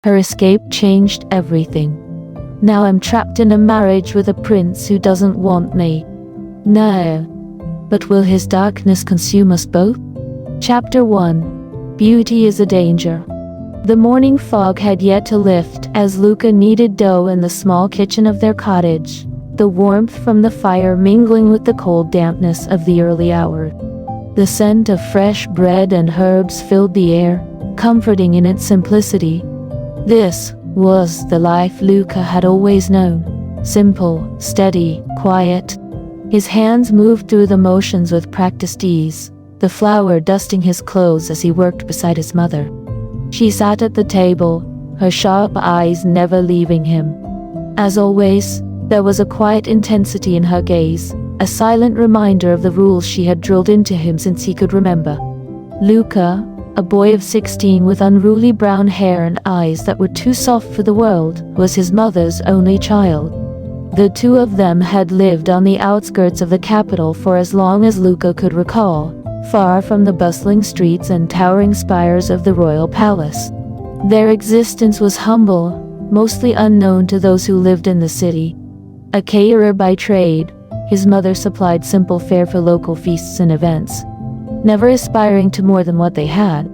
Her escape changed everything. Now I'm trapped in a marriage with a prince who doesn't want me. No. But will his darkness consume us both? Chapter 1. Beauty is a danger. The morning fog had yet to lift as Luca kneaded dough in the small kitchen of their cottage, the warmth from the fire mingling with the cold dampness of the early hour. The scent of fresh bread and herbs filled the air, comforting in its simplicity. This was the life Luca had always known. Simple, steady, quiet. His hands moved through the motions with practiced ease, the flour dusting his clothes as he worked beside his mother. She sat at the table, her sharp eyes never leaving him. As always, there was a quiet intensity in her gaze, a silent reminder of the rules she had drilled into him since he could remember. Luca, a boy of 16 with unruly brown hair and eyes that were too soft for the world, was his mother's only child. The two of them had lived on the outskirts of the capital for as long as Luca could recall, far from the bustling streets and towering spires of the royal palace. Their existence was humble, mostly unknown to those who lived in the city. A caterer by trade, his mother supplied simple fare for local feasts and events, never aspiring to more than what they had.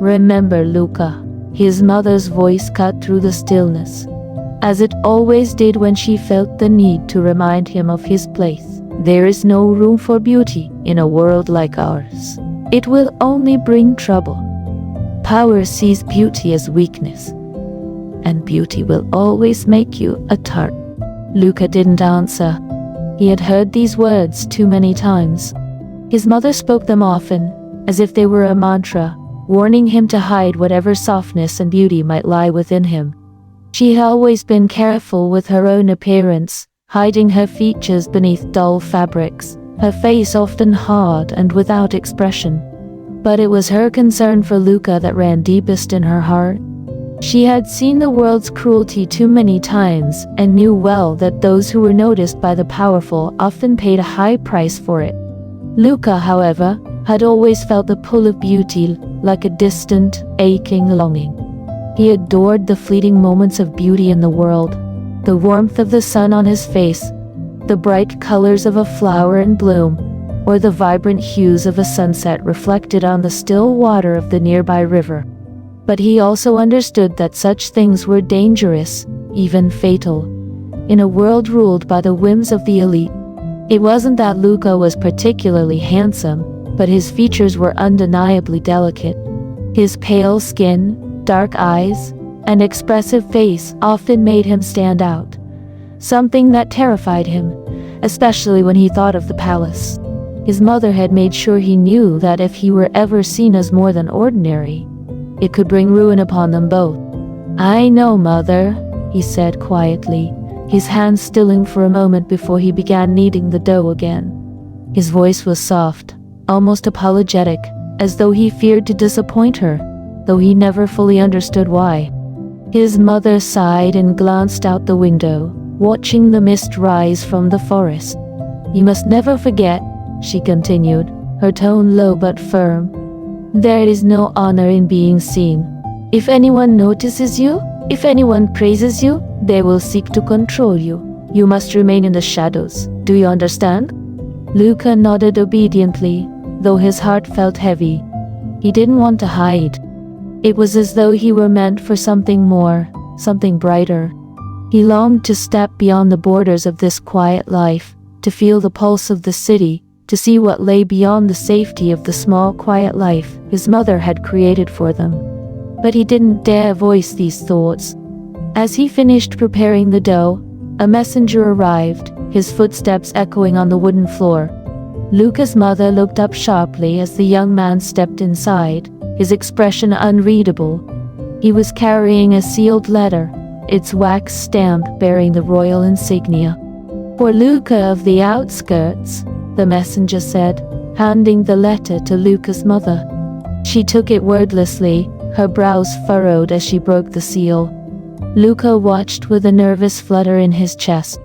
Remember, Luca, his mother's voice cut through the stillness, as it always did when she felt the need to remind him of his place. There is no room for beauty in a world like ours. It will only bring trouble. Power sees beauty as weakness, and beauty will always make you a tart. Luca didn't answer. He had heard these words too many times. His mother spoke them often, as if they were a mantra, warning him to hide whatever softness and beauty might lie within him. She had always been careful with her own appearance, hiding her features beneath dull fabrics, her face often hard and without expression. But it was her concern for Luca that ran deepest in her heart. She had seen the world's cruelty too many times and knew well that those who were noticed by the powerful often paid a high price for it. Luca, however, had always felt the pull of beauty like a distant, aching longing. He adored the fleeting moments of beauty in the world, the warmth of the sun on his face, the bright colors of a flower in bloom, or the vibrant hues of a sunset reflected on the still water of the nearby river. But he also understood that such things were dangerous, even fatal, in a world ruled by the whims of the elite. It wasn't that Luca was particularly handsome, but his features were undeniably delicate. His pale skin, dark eyes, and expressive face often made him stand out, something that terrified him, especially when he thought of the palace. His mother had made sure he knew that if he were ever seen as more than ordinary, it could bring ruin upon them both. "I know, Mother," he said quietly, his hands stilling for a moment before he began kneading the dough again. His voice was soft, almost apologetic, as though he feared to disappoint her, though he never fully understood why. His mother sighed and glanced out the window, watching the mist rise from the forest. "You must never forget," she continued, her tone low but firm. "There is no honor in being seen. If anyone notices you, if anyone praises you, they will seek to control you. You must remain in the shadows. Do you understand?" Luca nodded obediently, though his heart felt heavy. He didn't want to hide. It was as though he were meant for something more, something brighter. He longed to step beyond the borders of this quiet life, to feel the pulse of the city, to see what lay beyond the safety of the small, quiet life his mother had created for them. But he didn't dare voice these thoughts. As he finished preparing the dough, a messenger arrived, his footsteps echoing on the wooden floor. Luca's mother looked up sharply as the young man stepped inside, his expression unreadable. He was carrying a sealed letter, its wax stamp bearing the royal insignia. "For Luca of the outskirts," the messenger said, handing the letter to Luca's mother. She took it wordlessly, her brows furrowed as she broke the seal. Luca watched with a nervous flutter in his chest.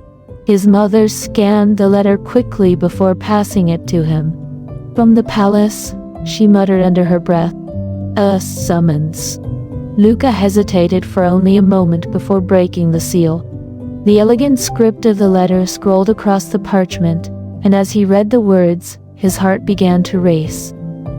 His mother scanned the letter quickly before passing it to him. "From the palace," she muttered under her breath. "A summons." Luca hesitated for only a moment before breaking the seal. The elegant script of the letter scrolled across the parchment, and as he read the words, his heart began to race.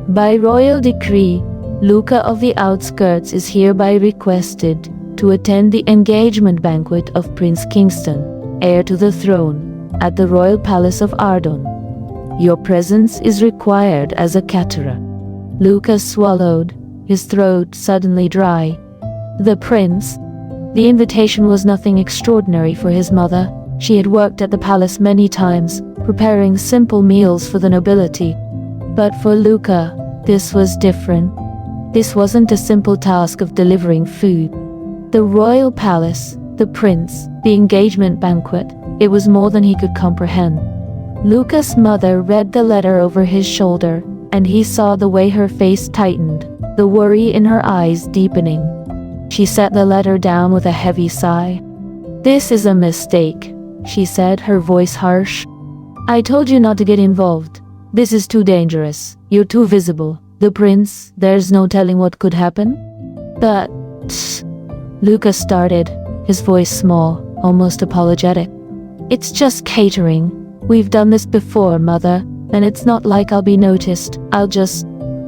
By royal decree, Luca of the outskirts is hereby requested to attend the engagement banquet of Prince Kingston, heir to the throne, at the royal palace of Ardon. Your presence is required as a caterer. Luca swallowed, his throat suddenly dry. The prince. The invitation was nothing extraordinary for his mother. She had worked at the palace many times, preparing simple meals for the nobility. But for Luca, this was different. This wasn't a simple task of delivering food. The royal palace, the prince, the engagement banquet, it was more than he could comprehend. Luca's mother read the letter over his shoulder, and he saw the way her face tightened, the worry in her eyes deepening. She set the letter down with a heavy sigh. "This is a mistake," she said, her voice harsh. "I told you not to get involved. This is too dangerous. You're too visible. The prince, there's no telling what could happen." "But..." Luca started, his voice small, almost apologetic. "It's just catering. We've done this before, Mother, and it's not like I'll be noticed. I'll just..."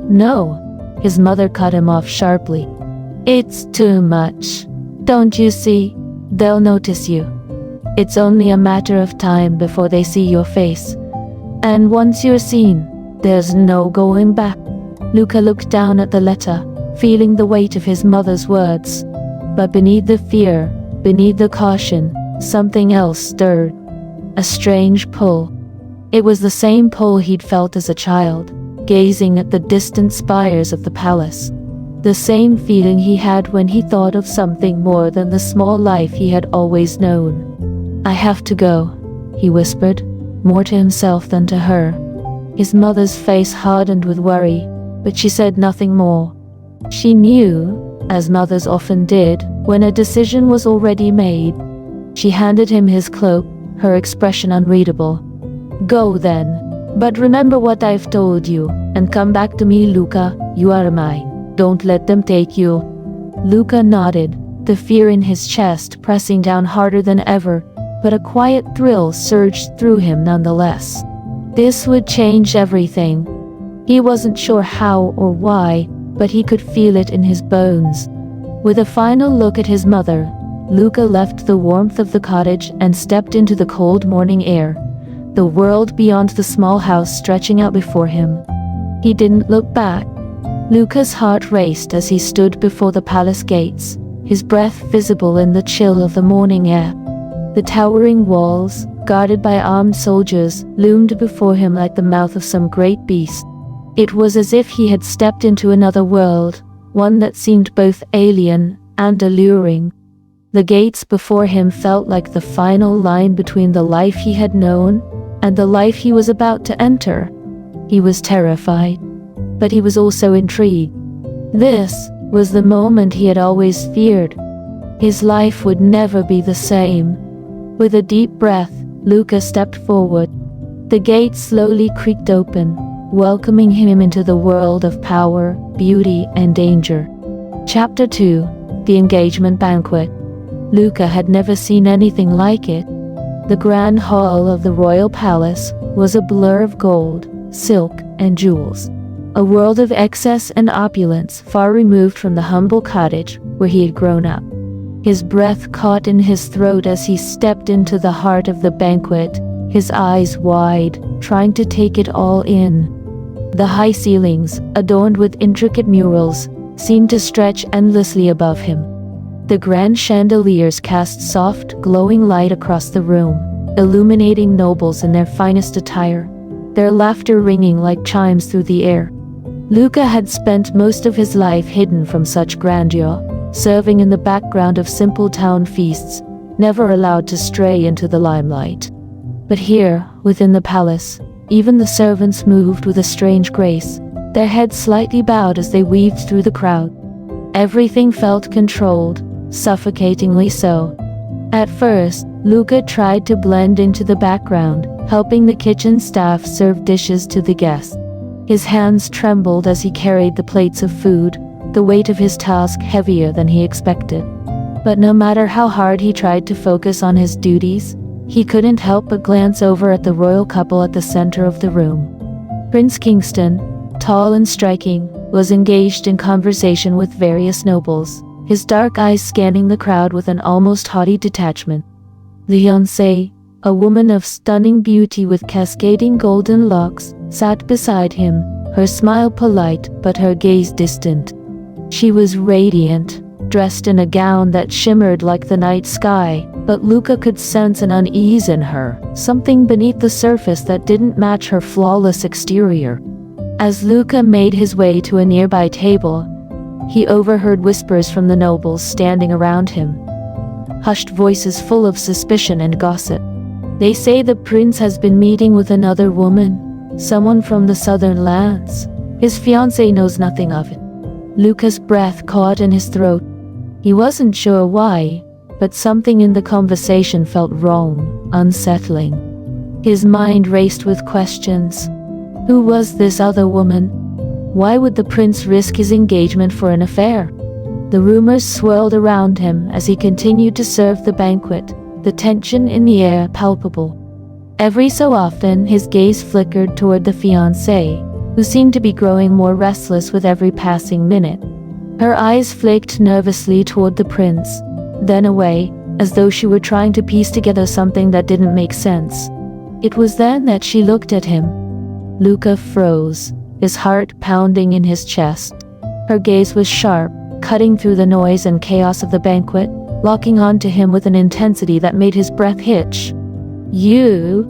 "No," his mother cut him off sharply. "It's too much. Don't you see? They'll notice you. It's only a matter of time before they see your face. And once you're seen, there's no going back." Luca looked down at the letter, feeling the weight of his mother's words. But beneath the fear, beneath the caution, something else stirred. A strange pull. It was the same pull he'd felt as a child, gazing at the distant spires of the palace. The same feeling he had when he thought of something more than the small life he had always known. "I have to go," he whispered, more to himself than to her. His mother's face hardened with worry, but she said nothing more. She knew, as mothers often did, when a decision was already made. She handed him his cloak, her expression unreadable. "Go then, but remember what I've told you, and come back to me, Luca. You are mine. Don't let them take you." Luca nodded, the fear in his chest pressing down harder than ever, but a quiet thrill surged through him nonetheless. This would change everything. He wasn't sure how or why, but he could feel it in his bones. With a final look at his mother, Luca left the warmth of the cottage and stepped into the cold morning air, the world beyond the small house stretching out before him. He didn't look back. Luca's heart raced as he stood before the palace gates, his breath visible in the chill of the morning air. The towering walls, guarded by armed soldiers, loomed before him like the mouth of some great beast. It was as if he had stepped into another world, one that seemed both alien and alluring. The gates before him felt like the final line between the life he had known and the life he was about to enter. He was terrified, but he was also intrigued. This was the moment he had always feared. His life would never be the same. With a deep breath, Luca stepped forward. The gate slowly creaked open, welcoming him into the world of power, beauty, and danger. Chapter 2: The Engagement Banquet. Luca had never seen anything like it. The grand hall of the royal palace was a blur of gold, silk, and jewels. A world of excess and opulence far removed from the humble cottage where he had grown up. His breath caught in his throat as he stepped into the heart of the banquet, his eyes wide, trying to take it all in. The high ceilings, adorned with intricate murals, seemed to stretch endlessly above him. The grand chandeliers cast soft, glowing light across the room, illuminating nobles in their finest attire, their laughter ringing like chimes through the air. Luca had spent most of his life hidden from such grandeur, serving in the background of simple town feasts, never allowed to stray into the limelight. But here, within the palace, even the servants moved with a strange grace, their heads slightly bowed as they weaved through the crowd. Everything felt controlled, suffocatingly so. At first, Luca tried to blend into the background, helping the kitchen staff serve dishes to the guests. His hands trembled as he carried the plates of food, the weight of his task heavier than he expected. But no matter how hard he tried to focus on his duties, he couldn't help but glance over at the royal couple at the center of the room. Prince Kingston, tall and striking, was engaged in conversation with various nobles, his dark eyes scanning the crowd with an almost haughty detachment. The fiancée, a woman of stunning beauty with cascading golden locks, sat beside him, her smile polite but her gaze distant. She was radiant, dressed in a gown that shimmered like the night sky, but Luca could sense an unease in her, something beneath the surface that didn't match her flawless exterior. As Luca made his way to a nearby table, he overheard whispers from the nobles standing around him. Hushed voices full of suspicion and gossip. They say the prince has been meeting with another woman, someone from the southern lands. His fiancée knows nothing of it. Luca's breath caught in his throat. He wasn't sure why, but something in the conversation felt wrong, unsettling. His mind raced with questions. Who was this other woman? Why would the prince risk his engagement for an affair? The rumors swirled around him as he continued to serve the banquet, the tension in the air palpable. Every so often, his gaze flickered toward the fiancée, who seemed to be growing more restless with every passing minute. Her eyes flicked nervously toward the prince, then away, as though she were trying to piece together something that didn't make sense. It was then that she looked at him. Luca froze, his heart pounding in his chest. Her gaze was sharp, cutting through the noise and chaos of the banquet, locking onto him with an intensity that made his breath hitch. "You?"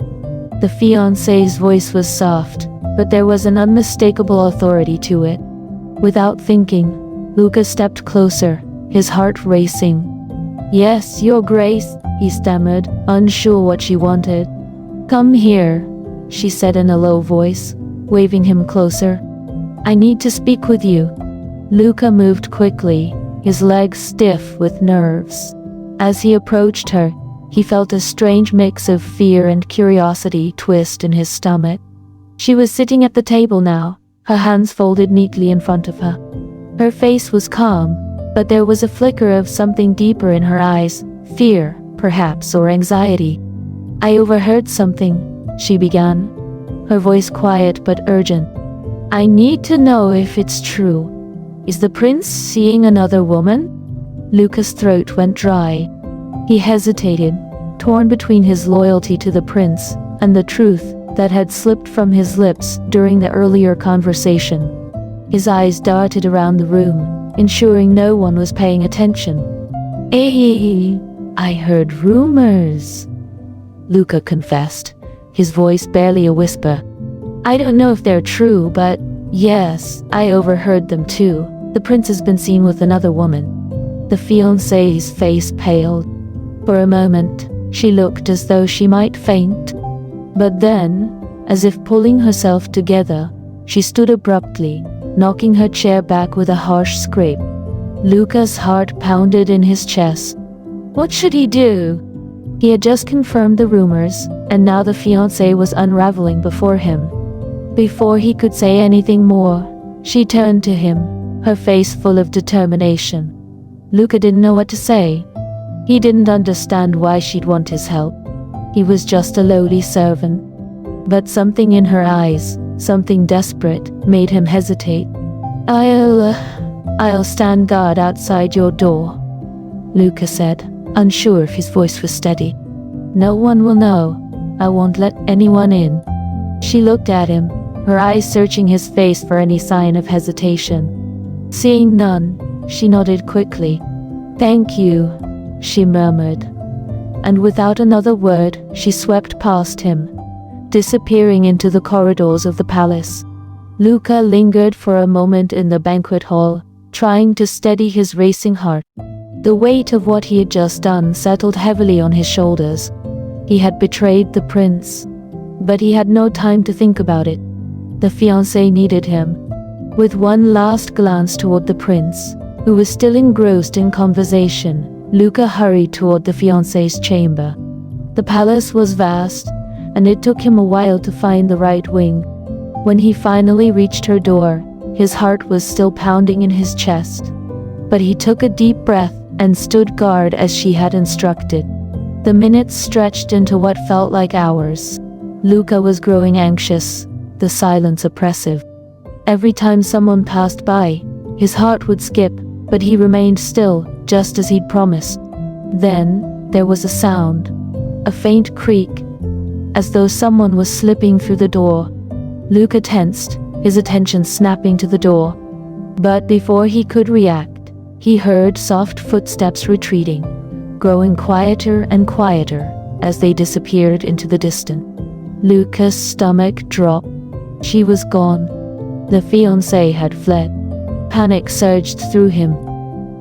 The fiancée's voice was soft, but there was an unmistakable authority to it. Without thinking, Luca stepped closer, his heart racing. "Yes, Your Grace," he stammered, unsure what she wanted. "Come here," she said in a low voice, waving him closer. "I need to speak with you." Luca moved quickly, his legs stiff with nerves. As he approached her, he felt a strange mix of fear and curiosity twist in his stomach. She was sitting at the table now, her hands folded neatly in front of her. Her face was calm, but there was a flicker of something deeper in her eyes, fear, perhaps, or anxiety. "I overheard something," she began, her voice quiet but urgent. "I need to know if it's true. Is the prince seeing another woman?" Luca's throat went dry. He hesitated, torn between his loyalty to the prince and the truth that had slipped from his lips during the earlier conversation. His eyes darted around the room, ensuring no one was paying attention. I heard rumors," Luca confessed, his voice barely a whisper. "I don't know if they're true, but yes, I overheard them too. The prince has been seen with another woman." The fiancée's face paled. For a moment, she looked as though she might faint. But then, as if pulling herself together, she stood abruptly, knocking her chair back with a harsh scrape. Luca's heart pounded in his chest. What should he do? He had just confirmed the rumors, and now the fiancée was unraveling before him. Before he could say anything more, she turned to him, her face full of determination. Luca didn't know what to say. He didn't understand why she'd want his help. He was just a lowly servant. But something in her eyes, something desperate, made him hesitate. I'll stand guard outside your door," Luca said, unsure if his voice was steady. "No one will know. I won't let anyone in." She looked at him, her eyes searching his face for any sign of hesitation. Seeing none, she nodded quickly. "Thank you," she murmured. And without another word, she swept past him, disappearing into the corridors of the palace. Luca lingered for a moment in the banquet hall, trying to steady his racing heart. The weight of what he had just done settled heavily on his shoulders. He had betrayed the prince, but he had no time to think about it. The fiancée needed him. With one last glance toward the prince, who was still engrossed in conversation, Luca hurried toward the fiancée's chamber. The palace was vast, and it took him a while to find the right wing. When he finally reached her door, His heart was still pounding in his chest. But he took a deep breath and stood guard as she had instructed. The minutes stretched into what felt like hours. Luca was growing anxious, the silence oppressive. Every time someone passed by, his heart would skip, but he remained still, just as he'd promised. Then, there was a sound, a faint creak, as though someone was slipping through the door. Luca tensed, his attention snapping to the door. But before he could react, he heard soft footsteps retreating, growing quieter and quieter as they disappeared into the distance. Luca's stomach dropped. She was gone. The fiancé had fled. Panic surged through him.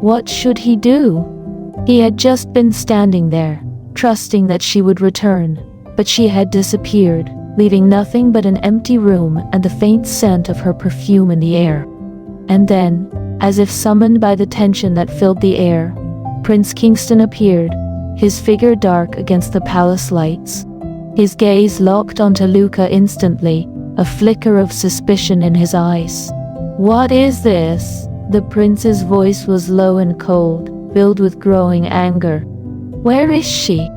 What should he do? He had just been standing there, trusting that she would return, but she had disappeared, leaving nothing but an empty room and the faint scent of her perfume in the air. And then, as if summoned by the tension that filled the air, Prince Kingston appeared, his figure dark against the palace lights. His gaze locked onto Luca instantly, a flicker of suspicion in his eyes. "What is this?" The prince's voice was low and cold, filled with growing anger. "Where is she?"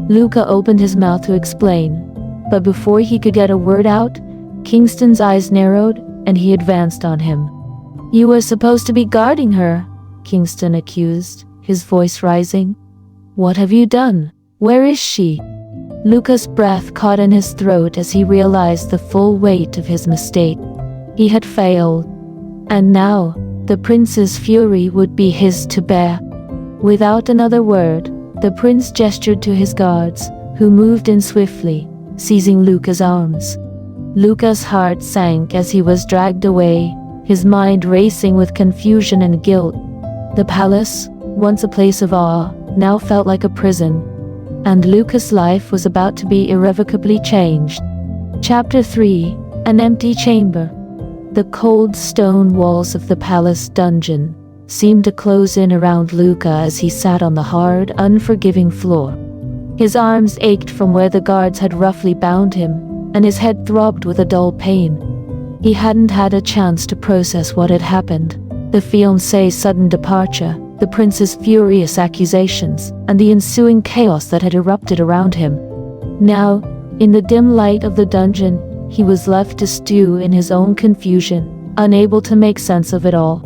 Luca opened his mouth to explain, but before he could get a word out, Kingston's eyes narrowed and he advanced on him. "You were supposed to be guarding her," Kingston accused, his voice rising. "What have you done? Where is she?" Luca's breath caught in his throat as he realized the full weight of his mistake. He had failed, and now the prince's fury would be his to bear. Without another word, the prince gestured to his guards, who moved in swiftly, seizing Luca's arms. Luca's heart sank as he was dragged away, his mind racing with confusion and guilt. The palace, once a place of awe, now felt like a prison, and Luca's life was about to be irrevocably changed. Chapter 3: An Empty Chamber. The cold stone walls of the palace dungeon seemed to close in around Luca as he sat on the hard, unforgiving floor. His arms ached from where the guards had roughly bound him, and his head throbbed with a dull pain. He hadn't had a chance to process what had happened: the fiancé's sudden departure, the prince's furious accusations, and the ensuing chaos that had erupted around him. Now, in the dim light of the dungeon, he was left to stew in his own confusion, unable to make sense of it all.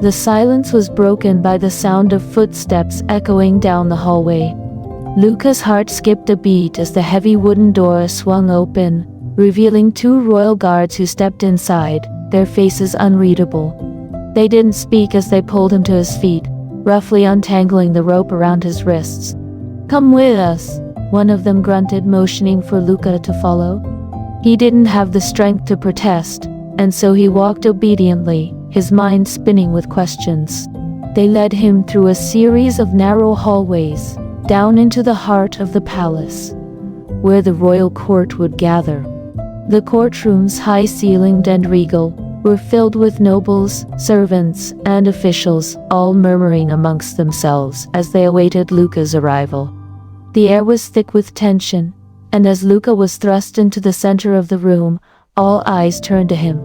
The silence was broken by the sound of footsteps echoing down the hallway. Luca's heart skipped a beat as the heavy wooden door swung open, revealing two royal guards who stepped inside, their faces unreadable. They didn't speak as they pulled him to his feet, roughly untangling the rope around his wrists. "Come with us," one of them grunted, motioning for Luca to follow. He didn't have the strength to protest, and so he walked obediently, his mind spinning with questions. They led him through a series of narrow hallways, down into the heart of the palace, where the royal court would gather. The courtrooms, high-ceilinged and regal, were filled with nobles, servants, and officials, all murmuring amongst themselves as they awaited Luca's arrival. The air was thick with tension, and as Luca was thrust into the center of the room, all eyes turned to him.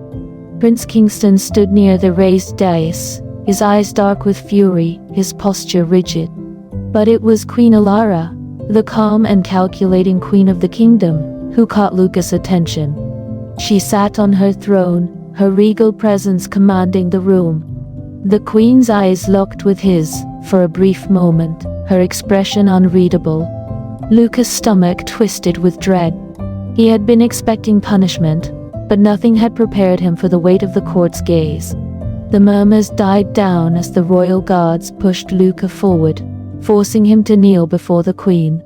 Prince Kingston stood near the raised dais, his eyes dark with fury, his posture rigid. But it was Queen Alara, the calm and calculating queen of the kingdom, who caught Luca's attention. She sat on her throne, her regal presence commanding the room. The queen's eyes locked with his, for a brief moment, her expression unreadable. Luca's stomach twisted with dread. He had been expecting punishment, but nothing had prepared him for the weight of the court's gaze. The murmurs died down as the royal guards pushed Luca forward, forcing him to kneel before the queen.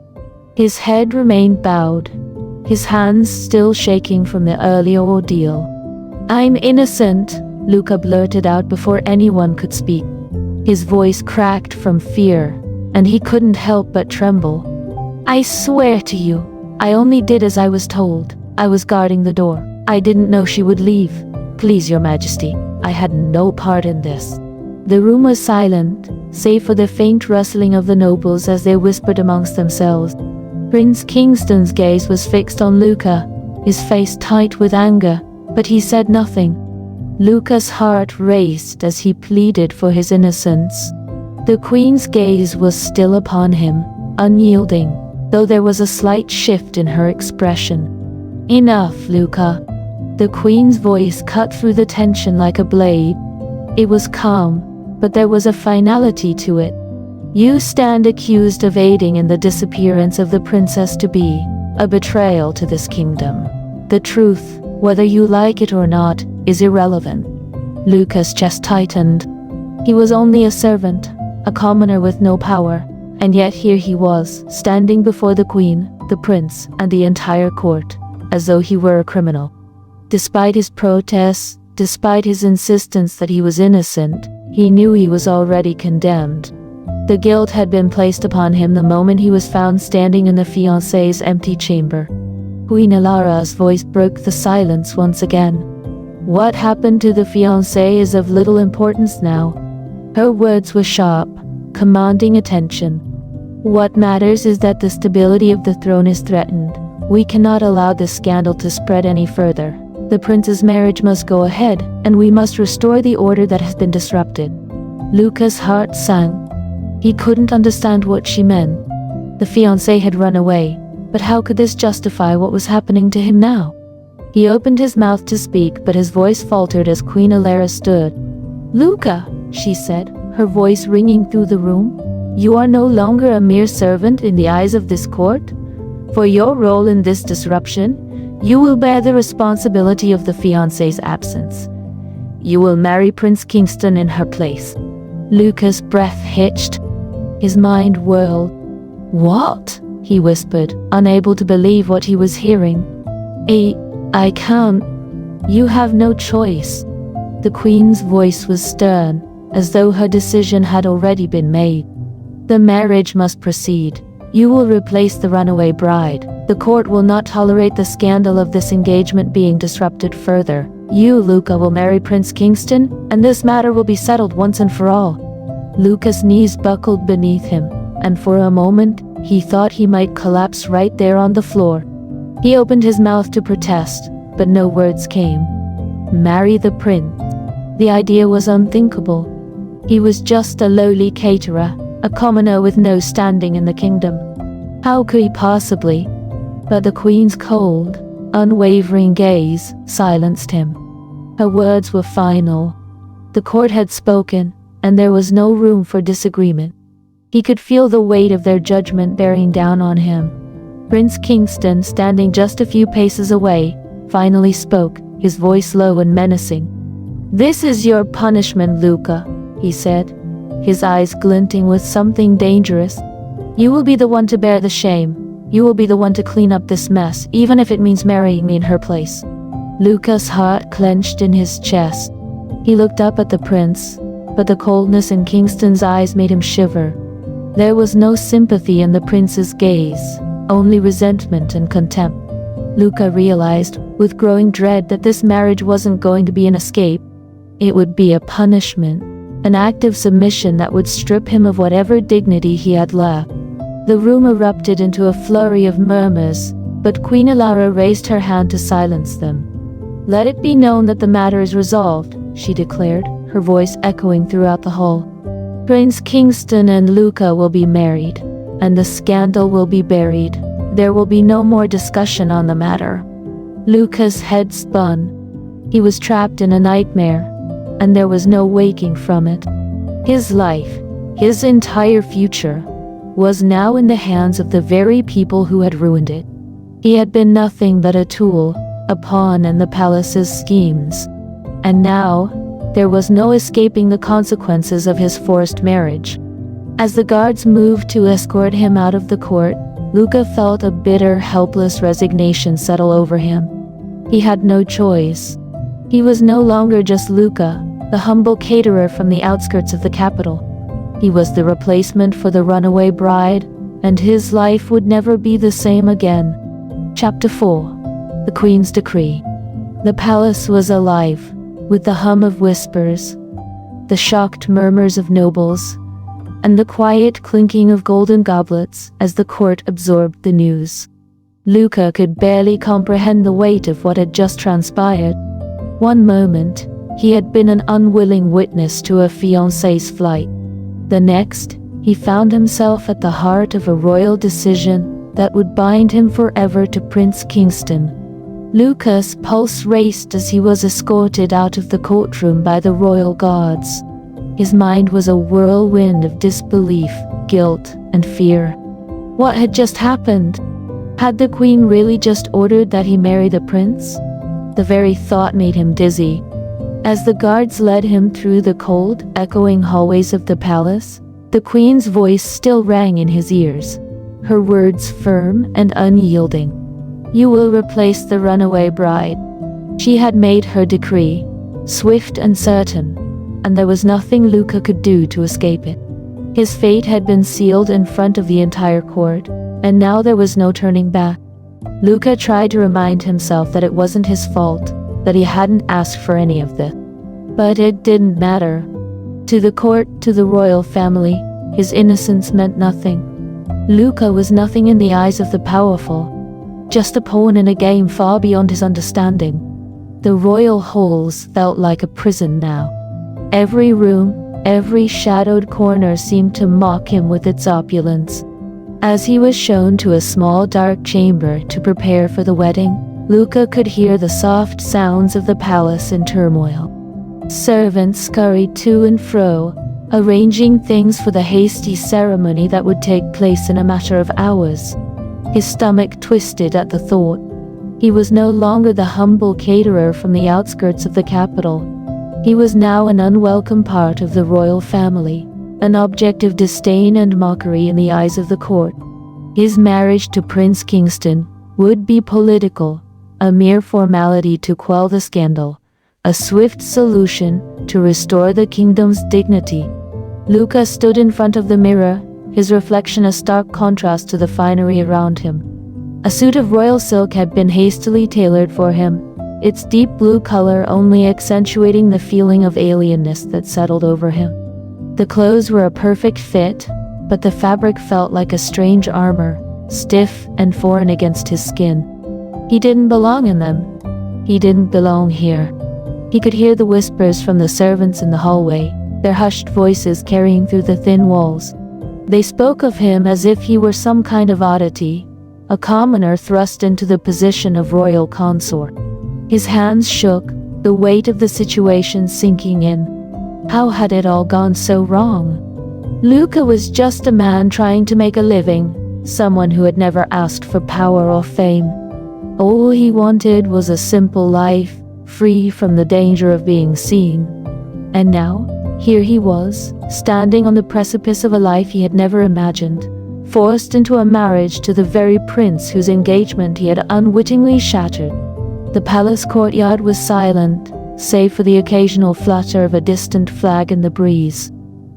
His head remained bowed, his hands still shaking from the earlier ordeal. "I'm innocent," Luca blurted out before anyone could speak. His voice cracked from fear, and he couldn't help but tremble. "I swear to you, I only did as I was told. I was guarding the door. I didn't know she would leave. Please, Your Majesty, I had no part in this." The room was silent, save for the faint rustling of the nobles as they whispered amongst themselves. Prince Kingston's gaze was fixed on Luca, his face tight with anger, but he said nothing. Luca's heart raced as he pleaded for his innocence. The queen's gaze was still upon him, unyielding, though there was a slight shift in her expression. "Enough, Luca." The queen's voice cut through the tension like a blade. It was calm, but there was a finality to it. "You stand accused of aiding in the disappearance of the princess-to-be, a betrayal to this kingdom. The truth, whether you like it or not, is irrelevant." Luca's chest tightened. He was only a servant, a commoner with no power, and yet here he was, standing before the queen, the prince, and the entire court, as though he were a criminal. Despite his protests, despite his insistence that he was innocent, he knew he was already condemned. The guilt had been placed upon him the moment he was found standing in the fiancé's empty chamber. Queen Ilara's voice broke the silence once again. "What happened to the fiancé is of little importance now." Her words were sharp, commanding attention. "What matters is that the stability of the throne is threatened. We cannot allow this scandal to spread any further. The prince's marriage must go ahead, and we must restore the order that has been disrupted." Luca's heart sank. He couldn't understand what she meant. The fiancé had run away, but how could this justify what was happening to him now? He opened his mouth to speak, but his voice faltered as Queen Ilara stood. "Luca," she said, her voice ringing through the room, "you are no longer a mere servant in the eyes of this court. For your role in this disruption, you will bear the responsibility of the fiancé's absence. You will marry Prince Kingston in her place." Luca's breath hitched. His mind whirled. "What?" he whispered, unable to believe what he was hearing. I can't. You have no choice." The queen's voice was stern, as though her decision had already been made. "The marriage must proceed. You will replace the runaway bride. The court will not tolerate the scandal of this engagement being disrupted further. You, Luca, will marry Prince Kingston, and this matter will be settled once and for all." Luca's knees buckled beneath him, and for a moment, he thought he might collapse right there on the floor. He opened his mouth to protest, but no words came. Marry the prince. The idea was unthinkable. He was just a lowly caterer, a commoner with no standing in the kingdom. How could he possibly? But the queen's cold, unwavering gaze silenced him. Her words were final. The court had spoken, and there was no room for disagreement. He could feel the weight of their judgment bearing down on him. Prince Kingston, standing just a few paces away, finally spoke, his voice low and menacing. "This is your punishment, Luca," he said, his eyes glinting with something dangerous. "You will be the one to bear the shame. You will be the one to clean up this mess, even if it means marrying me in her place." Luca's heart clenched in his chest. He looked up at the prince, but the coldness in Kingston's eyes made him shiver. There was no sympathy in the prince's gaze, only resentment and contempt. Luca realized, with growing dread, that this marriage wasn't going to be an escape. It would be a punishment, an act of submission that would strip him of whatever dignity he had left. The room erupted into a flurry of murmurs, but Queen Ilara raised her hand to silence them. "Let it be known that the matter is resolved," she declared, her voice echoing throughout the hall. "Prince Kingston and Luca will be married, and the scandal will be buried. There will be no more discussion on the matter." Luca's head spun. He was trapped in a nightmare, and there was no waking from it. His life, his entire future, was now in the hands of the very people who had ruined it. He had been nothing but a tool, a pawn in the palace's schemes. And now, there was no escaping the consequences of his forced marriage. As the guards moved to escort him out of the court, Luca felt a bitter, helpless resignation settle over him. He had no choice. He was no longer just Luca, the humble caterer from the outskirts of the capital. He was the replacement for the runaway bride, and his life would never be the same again. Chapter 4. The Queen's Decree. The palace was alive, with the hum of whispers, the shocked murmurs of nobles, and the quiet clinking of golden goblets as the court absorbed the news. Luca could barely comprehend the weight of what had just transpired. One moment, He had been an unwilling witness to a fiancé's flight. The next, he found himself at the heart of a royal decision that would bind him forever to Prince Kingston. Lucas' pulse raced as he was escorted out of the courtroom by the royal guards. His mind was a whirlwind of disbelief, guilt, and fear. What had just happened? Had the queen really just ordered that he marry the prince? The very thought made him dizzy. As the guards led him through the cold, echoing hallways of the palace, the queen's voice still rang in his ears, her words firm and unyielding. "You will replace the runaway bride." She had made her decree, swift and certain, and there was nothing Luca could do to escape it. His fate had been sealed in front of the entire court, and now there was no turning back. Luca tried to remind himself that it wasn't his fault, that he hadn't asked for any of this. But it didn't matter. To the court, to the royal family, his innocence meant nothing. Luca was nothing in the eyes of the powerful, just a pawn in a game far beyond his understanding. The royal halls felt like a prison now. Every room, every shadowed corner seemed to mock him with its opulence. As he was shown to a small dark chamber to prepare for the wedding, Luca could hear the soft sounds of the palace in turmoil. Servants scurried to and fro, arranging things for the hasty ceremony that would take place in a matter of hours. His stomach twisted at the thought. He was no longer the humble caterer from the outskirts of the capital. He was now an unwelcome part of the royal family, an object of disdain and mockery in the eyes of the court. His marriage to Prince Kingston would be political, a mere formality to quell the scandal, a swift solution to restore the kingdom's dignity. Luca stood in front of the mirror, his reflection a stark contrast to the finery around him. A suit of royal silk had been hastily tailored for him, its deep blue color only accentuating the feeling of alienness that settled over him. The clothes were a perfect fit, but the fabric felt like a strange armor, stiff and foreign against his skin. He didn't belong in them. He didn't belong here. He could hear the whispers from the servants in the hallway, their hushed voices carrying through the thin walls. They spoke of him as if he were some kind of oddity, a commoner thrust into the position of royal consort. His hands shook, the weight of the situation sinking in. How had it all gone so wrong? Luca was just a man trying to make a living, someone who had never asked for power or fame. All he wanted was a simple life, free from the danger of being seen. And now, here he was, standing on the precipice of a life he had never imagined, forced into a marriage to the very prince whose engagement he had unwittingly shattered. The palace courtyard was silent, save for the occasional flutter of a distant flag in the breeze.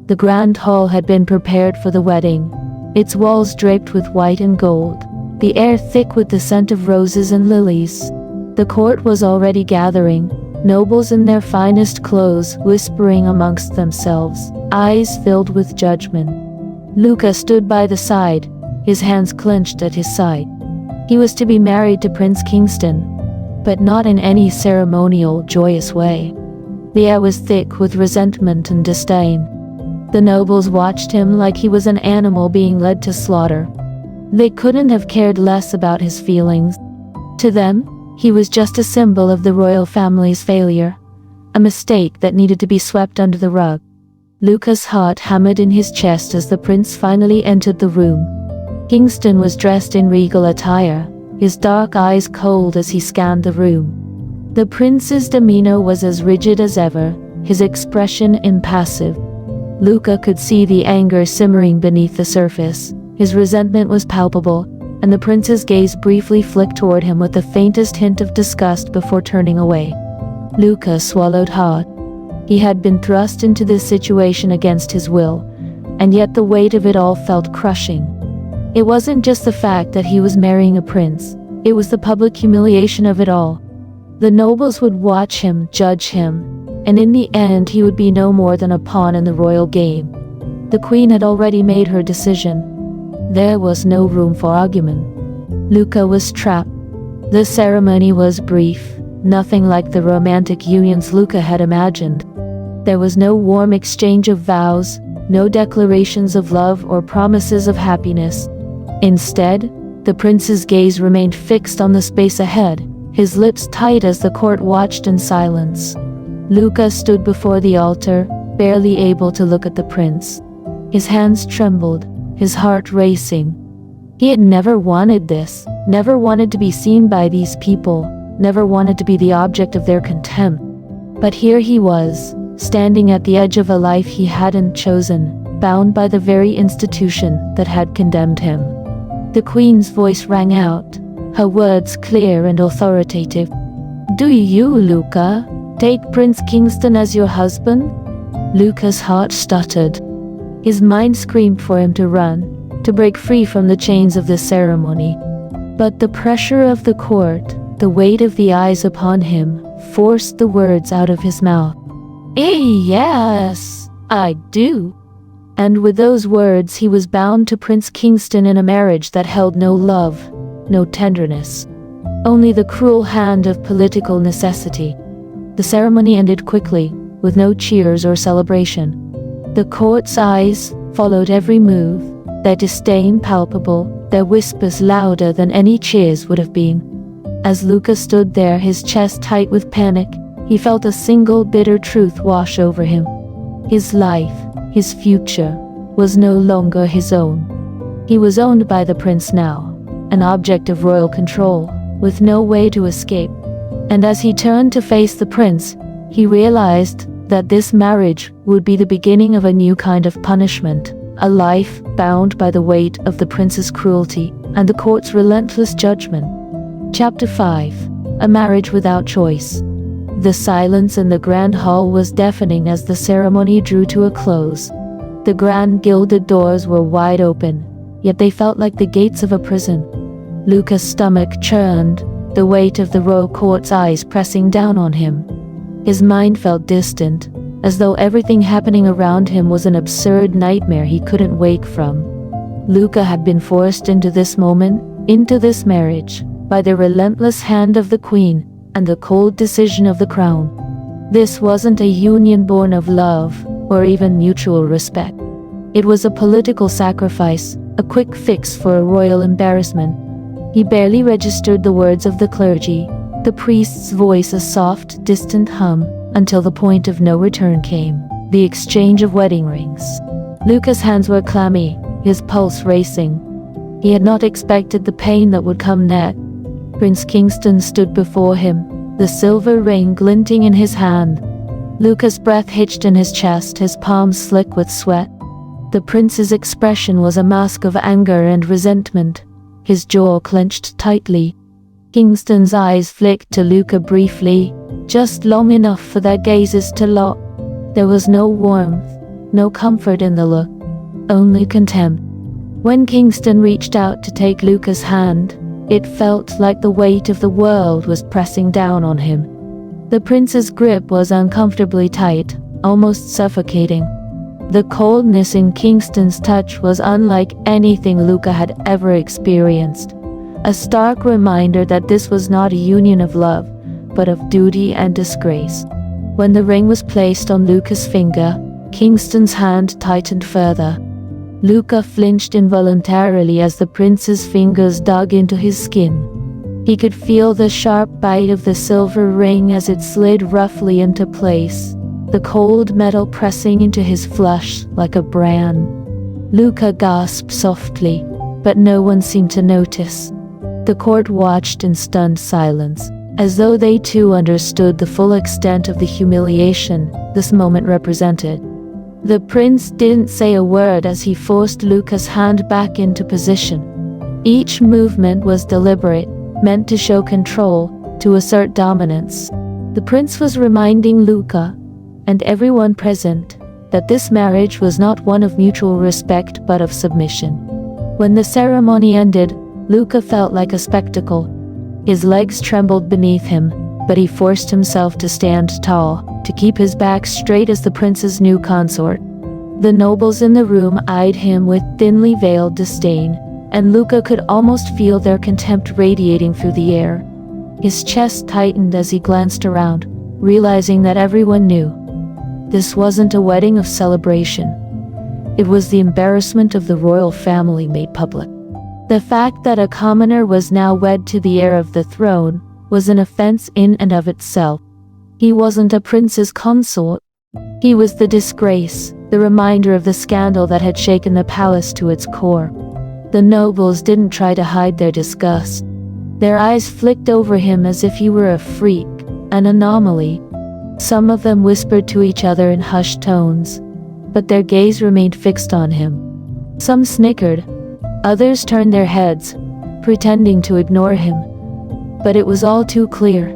The grand hall had been prepared for the wedding, its walls draped with white and gold, the air thick with the scent of roses and lilies. The court was already gathering, nobles in their finest clothes whispering amongst themselves, eyes filled with judgment. Luca stood by the side, his hands clenched at his side. He was to be married to Prince Kingston, but not in any ceremonial, joyous way. The air was thick with resentment and disdain. The nobles watched him like he was an animal being led to slaughter. They couldn't have cared less about his feelings. To them, he was just a symbol of the royal family's failure, a mistake that needed to be swept under the rug. Luca's heart hammered in his chest as the prince finally entered the room. Kingston was dressed in regal attire, his dark eyes cold as he scanned the room. The prince's demeanor was as rigid as ever, his expression impassive. Luca could see the anger simmering beneath the surface. His resentment was palpable, and the prince's gaze briefly flicked toward him with the faintest hint of disgust before turning away. Luca swallowed hard. He had been thrust into this situation against his will, and yet the weight of it all felt crushing. It wasn't just the fact that he was marrying a prince, it was the public humiliation of it all. The nobles would watch him, judge him, and in the end he would be no more than a pawn in the royal game. The queen had already made her decision. There was no room for argument. Luca was trapped. The ceremony was brief, nothing like the romantic unions Luca had imagined. There was no warm exchange of vows, no declarations of love or promises of happiness. Instead, the prince's gaze remained fixed on the space ahead, his lips tight as the court watched in silence. Luca stood before the altar, barely able to look at the prince. His hands trembled, his heart racing. He had never wanted this, never wanted to be seen by these people, never wanted to be the object of their contempt. But here he was, standing at the edge of a life he hadn't chosen, bound by the very institution that had condemned him. The queen's voice rang out, her words clear and authoritative. "Do you, Luca, take Prince Kingston as your husband?" Luca's heart stuttered. His mind screamed for him to run, to break free from the chains of this ceremony. But the pressure of the court, the weight of the eyes upon him, forced the words out of his mouth. "Yes, I do." And with those words he was bound to Prince Kingston in a marriage that held no love, no tenderness, only the cruel hand of political necessity. The ceremony ended quickly, with no cheers or celebration. The court's eyes followed every move, their disdain palpable, their whispers louder than any cheers would have been. As Luca stood there, his chest tight with panic, he felt a single bitter truth wash over him. His life, his future, was no longer his own. He was owned by the prince now, an object of royal control, with no way to escape. And as he turned to face the prince, he realized that this marriage would be the beginning of a new kind of punishment, a life bound by the weight of the prince's cruelty and the court's relentless judgment. Chapter 5. A Marriage Without Choice. The silence in the grand hall was deafening as the ceremony drew to a close. The grand gilded doors were wide open, yet they felt like the gates of a prison. Luca's stomach churned, the weight of the royal court's eyes pressing down on him. His mind felt distant, as though everything happening around him was an absurd nightmare he couldn't wake from. Luca had been forced into this moment, into this marriage, by the relentless hand of the queen and the cold decision of the crown. This wasn't a union born of love, or even mutual respect. It was a political sacrifice, a quick fix for a royal embarrassment. He barely registered the words of the clergy, the priest's voice a soft, distant hum, until the point of no return came, the exchange of wedding rings. Luca's hands were clammy, his pulse racing. He had not expected the pain that would come next. Prince Kingston stood before him, the silver ring glinting in his hand. Luca's breath hitched in his chest, his palms slick with sweat. The prince's expression was a mask of anger and resentment, his jaw clenched tightly. Kingston's eyes flicked to Luca briefly, just long enough for their gazes to lock. There was no warmth, no comfort in the look, only contempt. When Kingston reached out to take Luca's hand, it felt like the weight of the world was pressing down on him. The prince's grip was uncomfortably tight, almost suffocating. The coldness in Kingston's touch was unlike anything Luca had ever experienced, a stark reminder that this was not a union of love, but of duty and disgrace. When the ring was placed on Luca's finger, Kingston's hand tightened further. Luca flinched involuntarily as the prince's fingers dug into his skin. He could feel the sharp bite of the silver ring as it slid roughly into place, the cold metal pressing into his flesh like a brand. Luca gasped softly, but no one seemed to notice. The court watched in stunned silence, as though they too understood the full extent of the humiliation this moment represented. The prince didn't say a word as he forced Luca's hand back into position. Each movement was deliberate, meant to show control, to assert dominance. The prince was reminding Luca, and everyone present, that this marriage was not one of mutual respect but of submission. When the ceremony ended, Luca felt like a spectacle. His legs trembled beneath him, but he forced himself to stand tall, to keep his back straight as the prince's new consort. The nobles in the room eyed him with thinly veiled disdain, and Luca could almost feel their contempt radiating through the air. His chest tightened as he glanced around, realizing that everyone knew. This wasn't a wedding of celebration. It was the embarrassment of the royal family made public. The fact that a commoner was now wed to the heir of the throne was an offense in and of itself. He wasn't a prince's consort. He was the disgrace, the reminder of the scandal that had shaken the palace to its core. The nobles didn't try to hide their disgust. Their eyes flicked over him as if he were a freak, an anomaly. Some of them whispered to each other in hushed tones, but their gaze remained fixed on him. Some snickered, others turned their heads, pretending to ignore him. But it was all too clear.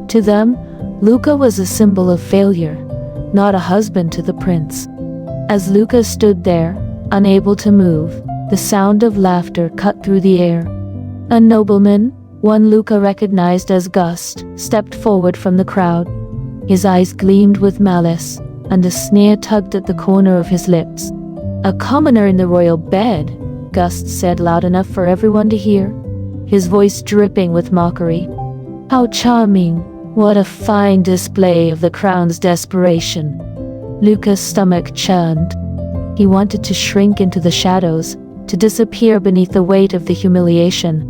To them, Luca was a symbol of failure, not a husband to the prince. As Luca stood there, unable to move, the sound of laughter cut through the air. A nobleman, one Luca recognized as Gust, stepped forward from the crowd. His eyes gleamed with malice, and a sneer tugged at the corner of his lips. "A commoner in the royal bed," Gust said loud enough for everyone to hear, his voice dripping with mockery. "How charming! What a fine display of the crown's desperation." Luca's stomach churned. He wanted to shrink into the shadows, to disappear beneath the weight of the humiliation.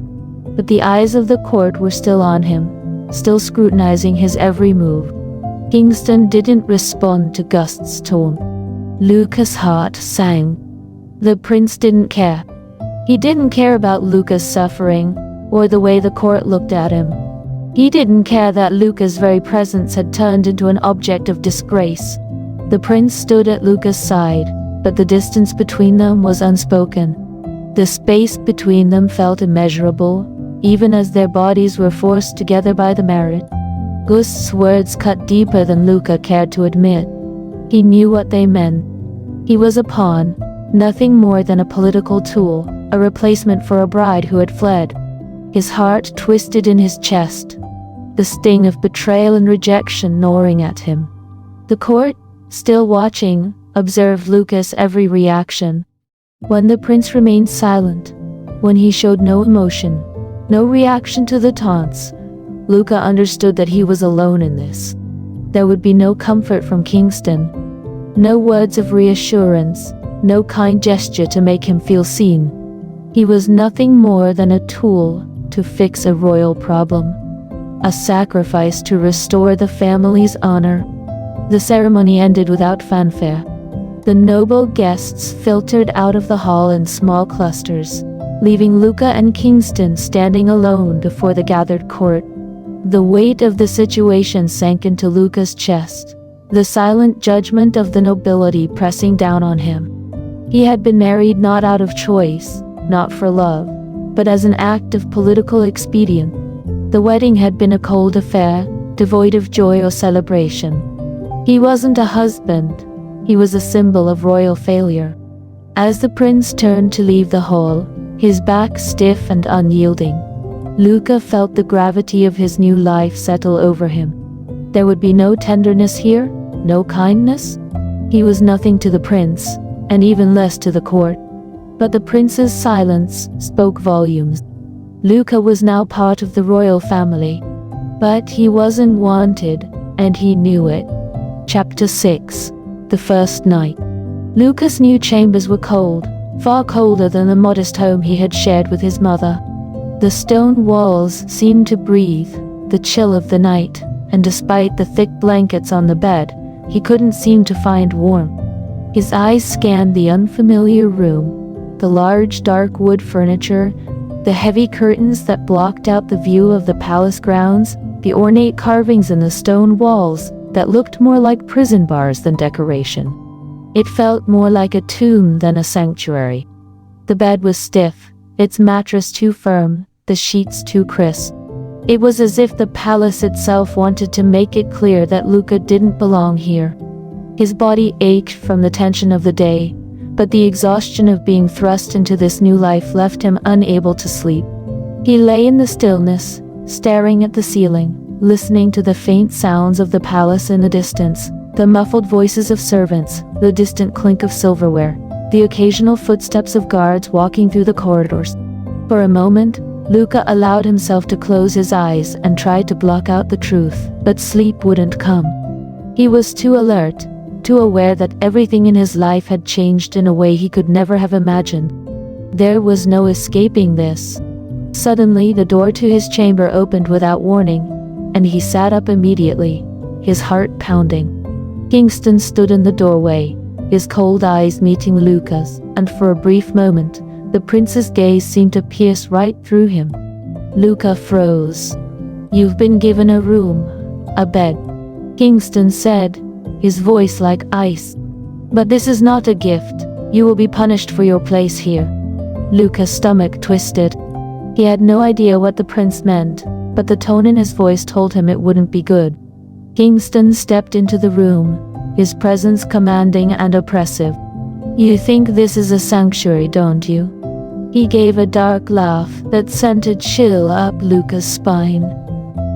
But the eyes of the court were still on him, still scrutinizing his every move. Kingston didn't respond to Gust's tone. Luca's heart sank. The prince didn't care. He didn't care about Luca's suffering, or the way the court looked at him. He didn't care that Luca's very presence had turned into an object of disgrace. The prince stood at Luca's side, but the distance between them was unspoken. The space between them felt immeasurable, even as their bodies were forced together by the marriage. Gust's words cut deeper than Luca cared to admit. He knew what they meant. He was a pawn, nothing more than a political tool, a replacement for a bride who had fled. His heart twisted in his chest, the sting of betrayal and rejection gnawing at him. The court, still watching, observed Luca's every reaction. When the prince remained silent, when he showed no emotion, no reaction to the taunts, Luca understood that he was alone in this. There would be no comfort from Kingston, no words of reassurance, no kind gesture to make him feel seen. He was nothing more than a tool to fix a royal problem, a sacrifice to restore the family's honor. The ceremony ended without fanfare. The noble guests filtered out of the hall in small clusters, leaving Luca and Kingston standing alone before the gathered court. The weight of the situation sank into Luca's chest, the silent judgment of the nobility pressing down on him. He had been married not out of choice, not for love, but as an act of political expedient. The wedding had been a cold affair, devoid of joy or celebration. He wasn't a husband, he was a symbol of royal failure. As the prince turned to leave the hall, his back stiff and unyielding, Luca felt the gravity of his new life settle over him. There would be no tenderness here, no kindness. He was nothing to the prince, and even less to the court. But the prince's silence spoke volumes. Luca was now part of the royal family, but he wasn't wanted, and he knew it. Chapter 6. The First Night. Luca's new chambers were cold, far colder than the modest home he had shared with his mother. The stone walls seemed to breathe the chill of the night, and despite the thick blankets on the bed, he couldn't seem to find warmth. His eyes scanned the unfamiliar room, the large dark wood furniture, the heavy curtains that blocked out the view of the palace grounds, the ornate carvings in the stone walls that looked more like prison bars than decoration. It felt more like a tomb than a sanctuary. The bed was stiff, its mattress too firm, the sheets too crisp. It was as if the palace itself wanted to make it clear that Luca didn't belong here. His body ached from the tension of the day, but the exhaustion of being thrust into this new life left him unable to sleep. He lay in the stillness, staring at the ceiling, listening to the faint sounds of the palace in the distance, the muffled voices of servants, the distant clink of silverware, the occasional footsteps of guards walking through the corridors. For a moment, Luca allowed himself to close his eyes and tried to block out the truth, but sleep wouldn't come. He was too alert, too aware that everything in his life had changed in a way he could never have imagined. There was no escaping this. Suddenly, the door to his chamber opened without warning, and he sat up immediately, his heart pounding. Kingston stood in the doorway, his cold eyes meeting Luca's, and for a brief moment, the prince's gaze seemed to pierce right through him. Luca froze. "You've been given a room, a bed," Kingston said, his voice like ice. "But this is not a gift. You will be punished for your place here." Luca's stomach twisted. He had no idea what the prince meant, but the tone in his voice told him it wouldn't be good. Kingston stepped into the room, his presence commanding and oppressive. "You think this is a sanctuary, don't you?" He gave a dark laugh that sent a chill up Luca's spine.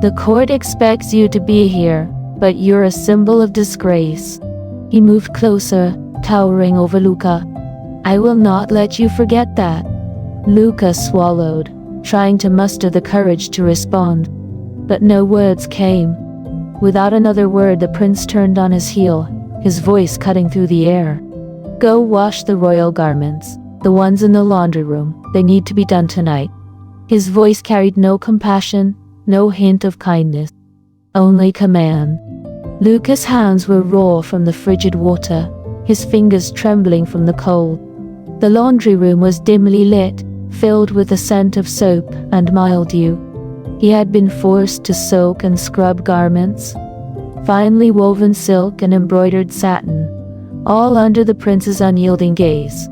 "The court expects you to be here, but you're a symbol of disgrace." He moved closer, towering over Luca. "I will not let you forget that." Luca swallowed, trying to muster the courage to respond. But no words came. Without another word, the prince turned on his heel, his voice cutting through the air. "Go wash the royal garments, the ones in the laundry room. They need to be done tonight." His voice carried no compassion, no hint of kindness, only command. Luca's hands were raw from the frigid water, his fingers trembling from the cold. The laundry room was dimly lit, filled with the scent of soap and mildew. He had been forced to soak and scrub garments, finely woven silk and embroidered satin, all under the prince's unyielding gaze.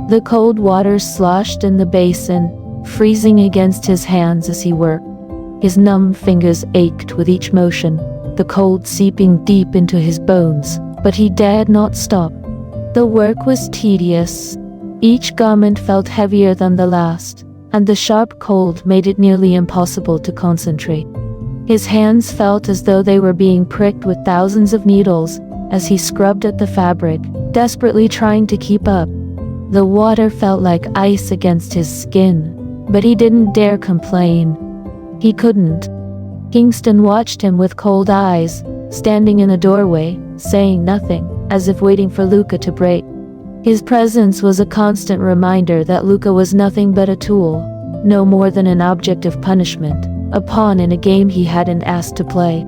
The cold water sloshed in the basin, freezing against his hands as he worked. His numb fingers ached with each motion, the cold seeping deep into his bones, but he dared not stop. The work was tedious. Each garment felt heavier than the last, and the sharp cold made it nearly impossible to concentrate. His hands felt as though they were being pricked with thousands of needles as he scrubbed at the fabric, desperately trying to keep up. The water felt like ice against his skin, but he didn't dare complain. He couldn't. Kingston watched him with cold eyes, standing in the doorway, saying nothing, as if waiting for Luca to break. His presence was a constant reminder that Luca was nothing but a tool, no more than an object of punishment, a pawn in a game he hadn't asked to play.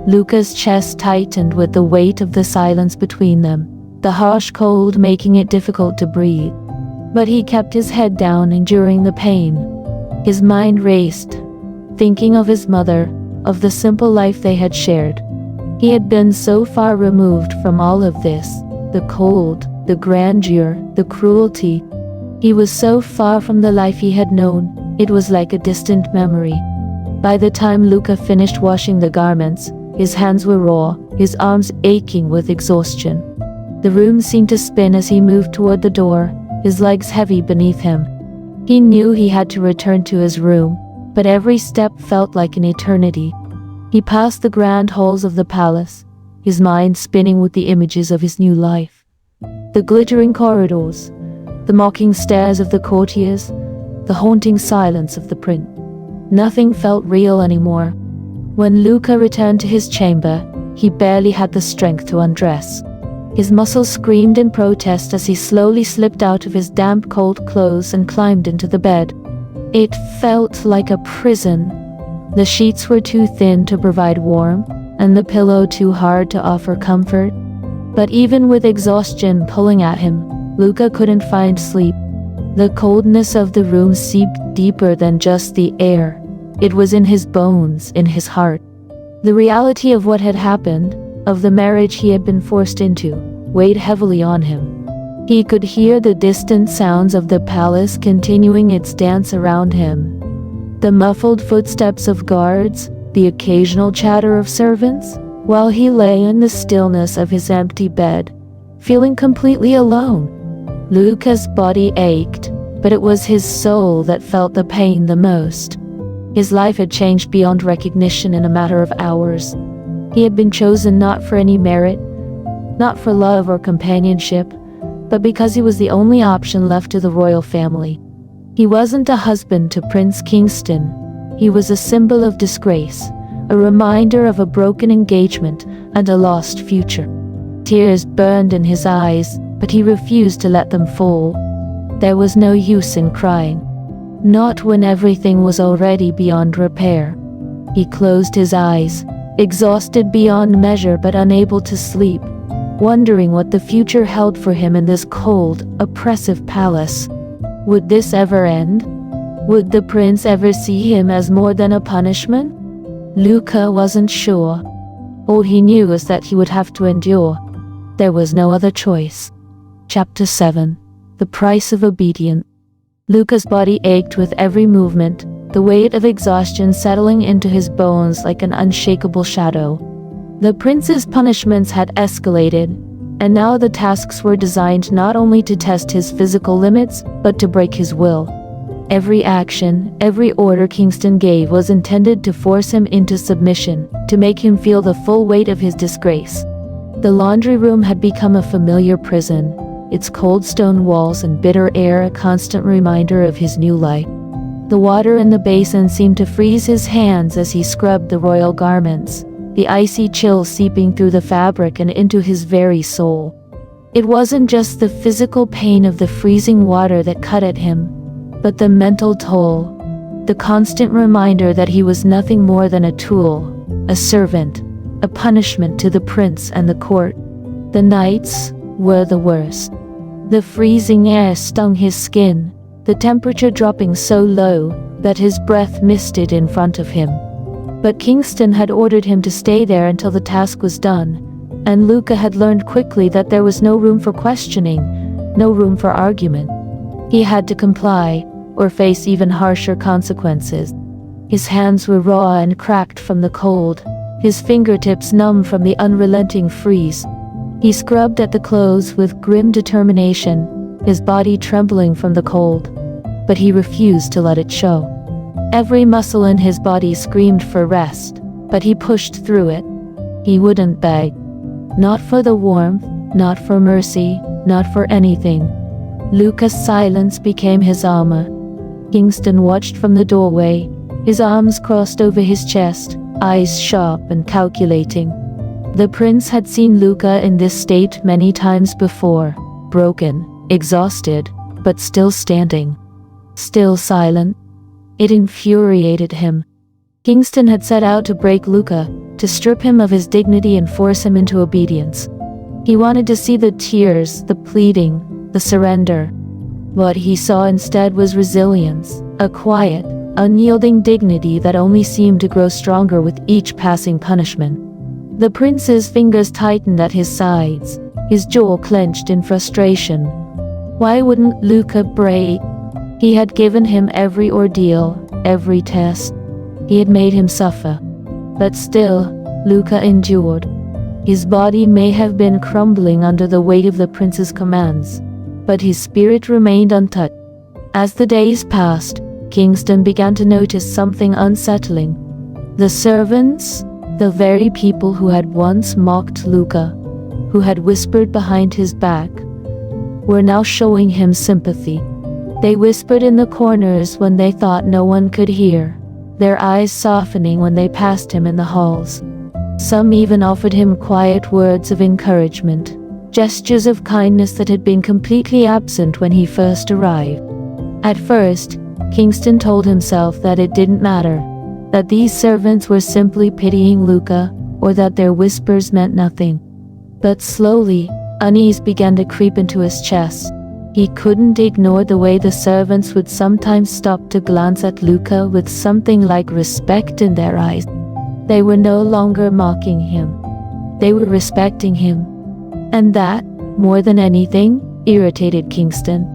Luca's chest tightened with the weight of the silence between them, the harsh cold making it difficult to breathe. But he kept his head down, enduring the pain. His mind raced, thinking of his mother, of the simple life they had shared. He had been so far removed from all of this, the cold, the grandeur, the cruelty. He was so far from the life he had known, it was like a distant memory. By the time Luca finished washing the garments, his hands were raw, his arms aching with exhaustion. The room seemed to spin as he moved toward the door, his legs heavy beneath him. He knew he had to return to his room, but every step felt like an eternity. He passed the grand halls of the palace, his mind spinning with the images of his new life. The glittering corridors, the mocking stares of the courtiers, the haunting silence of the prince. Nothing felt real anymore. When Luca returned to his chamber, he barely had the strength to undress. His muscles screamed in protest as he slowly slipped out of his damp, cold clothes and climbed into the bed. It felt like a prison. The sheets were too thin to provide warmth, and the pillow too hard to offer comfort. But even with exhaustion pulling at him, Luca couldn't find sleep. The coldness of the room seeped deeper than just the air. It was in his bones, in his heart. The reality of what had happened, of the marriage he had been forced into, weighed heavily on him. He could hear the distant sounds of the palace continuing its dance around him. The muffled footsteps of guards, the occasional chatter of servants, while he lay in the stillness of his empty bed, feeling completely alone. Luca's body ached, but it was his soul that felt the pain the most. His life had changed beyond recognition in a matter of hours. He had been chosen not for any merit, not for love or companionship, but because he was the only option left to the royal family. He wasn't a husband to Prince Kingston. He was a symbol of disgrace, a reminder of a broken engagement and a lost future. Tears burned in his eyes, but he refused to let them fall. There was no use in crying. Not when everything was already beyond repair. He closed his eyes, exhausted beyond measure but unable to sleep, wondering what the future held for him in this cold, oppressive palace. Would this ever end? Would the prince ever see him as more than a punishment? Luca wasn't sure. All he knew was that he would have to endure. There was no other choice. Chapter 7. The Price of Obedience. Luca's body ached with every movement, the weight of exhaustion settling into his bones like an unshakable shadow. The prince's punishments had escalated, and now the tasks were designed not only to test his physical limits, but to break his will. Every action, every order Kingston gave was intended to force him into submission, to make him feel the full weight of his disgrace. The laundry room had become a familiar prison, its cold stone walls and bitter air a constant reminder of his new life. The water in the basin seemed to freeze his hands as he scrubbed the royal garments, the icy chill seeping through the fabric and into his very soul. It wasn't just the physical pain of the freezing water that cut at him, but the mental toll, the constant reminder that he was nothing more than a tool, a servant, a punishment to the prince and the court. The nights were the worst. The freezing air stung his skin, the temperature dropping so low that his breath misted in front of him. But Kingston had ordered him to stay there until the task was done, and Luca had learned quickly that there was no room for questioning, no room for argument. He had to comply, or face even harsher consequences. His hands were raw and cracked from the cold, his fingertips numb from the unrelenting freeze. He scrubbed at the clothes with grim determination, his body trembling from the cold. But he refused to let it show. Every muscle in his body screamed for rest, but he pushed through it. He wouldn't beg. Not for the warmth, not for mercy, not for anything. Luca's silence became his armor. Kingston watched from the doorway, his arms crossed over his chest, eyes sharp and calculating. The prince had seen Luca in this state many times before, broken, exhausted, but still standing. Still silent. It infuriated him. Kingston had set out to break Luca, to strip him of his dignity and force him into obedience. He wanted to see the tears, the pleading, the surrender. What he saw instead was resilience, a quiet, unyielding dignity that only seemed to grow stronger with each passing punishment. The prince's fingers tightened at his sides, his jaw clenched in frustration. Why wouldn't Luca break? He had given him every ordeal, every test. He had made him suffer. But still, Luca endured. His body may have been crumbling under the weight of the prince's commands, but his spirit remained untouched. As the days passed, Kingston began to notice something unsettling. The servants, the very people who had once mocked Luca, who had whispered behind his back, were now showing him sympathy. They whispered in the corners when they thought no one could hear, their eyes softening when they passed him in the halls. Some even offered him quiet words of encouragement, gestures of kindness that had been completely absent when he first arrived. At first, Kingston told himself that it didn't matter, that these servants were simply pitying Luca, or that their whispers meant nothing. But slowly, unease began to creep into his chest. He couldn't ignore the way the servants would sometimes stop to glance at Luca with something like respect in their eyes. They were no longer mocking him. They were respecting him. And that, more than anything, irritated Kingston.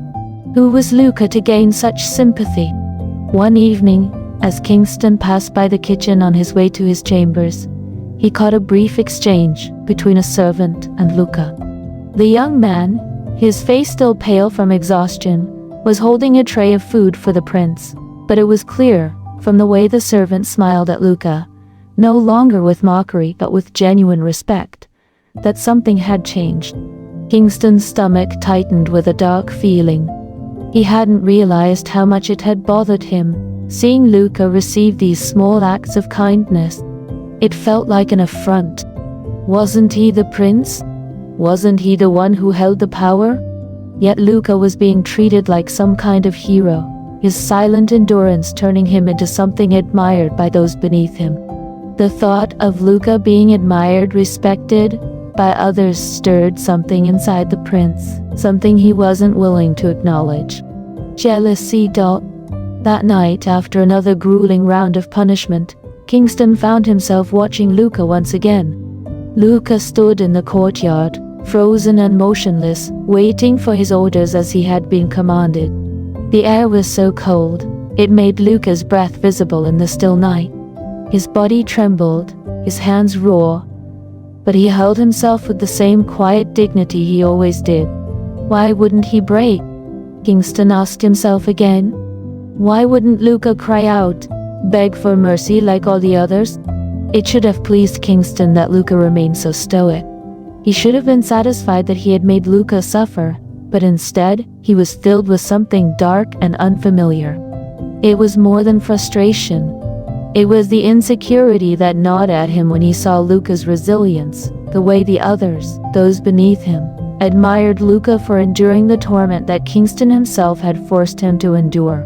Who was Luca to gain such sympathy? One evening, as Kingston passed by the kitchen on his way to his chambers, he caught a brief exchange between a servant and Luca. The young man, his face still pale from exhaustion, was holding a tray of food for the prince, but it was clear, from the way the servant smiled at Luca, no longer with mockery but with genuine respect, that something had changed. Kingston's stomach tightened with a dark feeling. He hadn't realized how much it had bothered him, seeing Luca receive these small acts of kindness. It felt like an affront. Wasn't he the prince? Wasn't he the one who held the power? Yet Luca was being treated like some kind of hero, his silent endurance turning him into something admired by those beneath him. The thought of Luca being admired, respected by others stirred something inside the prince, something he wasn't willing to acknowledge. Jealousy. That night, after another grueling round of punishment, Kingston found himself watching Luca once again. Luca stood in the courtyard, frozen and motionless, waiting for his orders as he had been commanded. The air was so cold, it made Luca's breath visible in the still night. His body trembled, his hands raw, but he held himself with the same quiet dignity he always did. Why wouldn't he break? Kingston asked himself again. Why wouldn't Luca cry out, beg for mercy like all the others? It should have pleased Kingston that Luca remained so stoic. He should have been satisfied that he had made Luca suffer, but instead, he was filled with something dark and unfamiliar. It was more than frustration. It was the insecurity that gnawed at him when he saw Luca's resilience, the way the others, those beneath him, admired Luca for enduring the torment that Kingston himself had forced him to endure.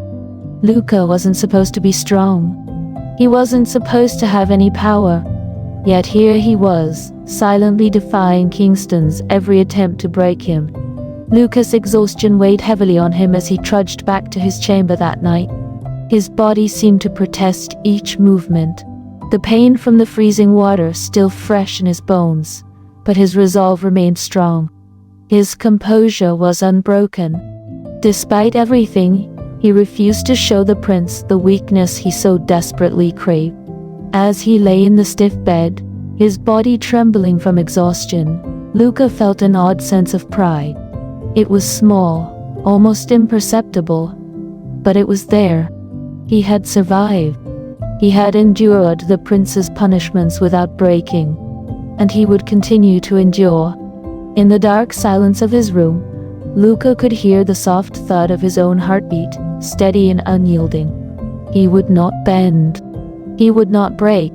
Luca wasn't supposed to be strong. He wasn't supposed to have any power. Yet here he was, silently defying Kingston's every attempt to break him. Luca's exhaustion weighed heavily on him as he trudged back to his chamber that night. His body seemed to protest each movement, the pain from the freezing water still fresh in his bones, but his resolve remained strong. His composure was unbroken. Despite everything, he refused to show the prince the weakness he so desperately craved. As he lay in the stiff bed, his body trembling from exhaustion, Luca felt an odd sense of pride. It was small, almost imperceptible, but it was there. He had survived. He had endured the prince's punishments without breaking, and he would continue to endure. In the dark silence of his room, Luca could hear the soft thud of his own heartbeat, steady and unyielding. He would not bend. He would not break.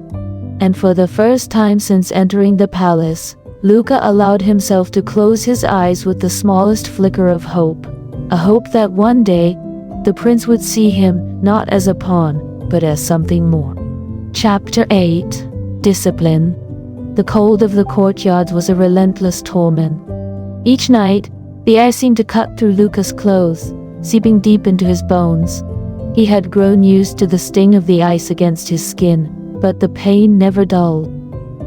And for the first time since entering the palace, Luca allowed himself to close his eyes with the smallest flicker of hope. A hope that one day, the prince would see him not as a pawn, but as something more. Chapter 8. Discipline. The cold of the courtyards was a relentless torment. Each night, the air seemed to cut through Luca's clothes, seeping deep into his bones. He had grown used to the sting of the ice against his skin, but the pain never dulled.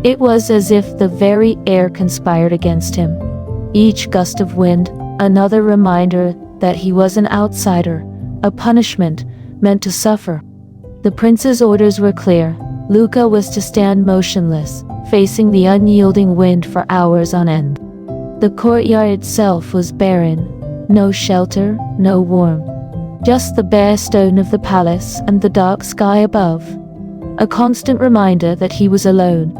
It was as if the very air conspired against him. Each gust of wind, another reminder that he was an outsider, a punishment meant to suffer. The prince's orders were clear. Luca was to stand motionless, facing the unyielding wind for hours on end. The courtyard itself was barren. No shelter, no warmth. Just the bare stone of the palace and the dark sky above. A constant reminder that he was alone.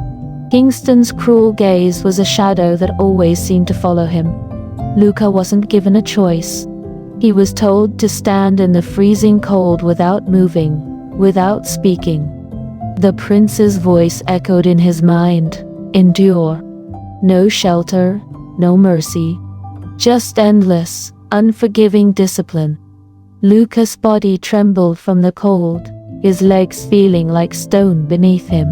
Kingston's cruel gaze was a shadow that always seemed to follow him. Luca wasn't given a choice. He was told to stand in the freezing cold without moving, without speaking. The prince's voice echoed in his mind. Endure. No shelter, no mercy. Just endless, unforgiving discipline. Luca's body trembled from the cold, his legs feeling like stone beneath him.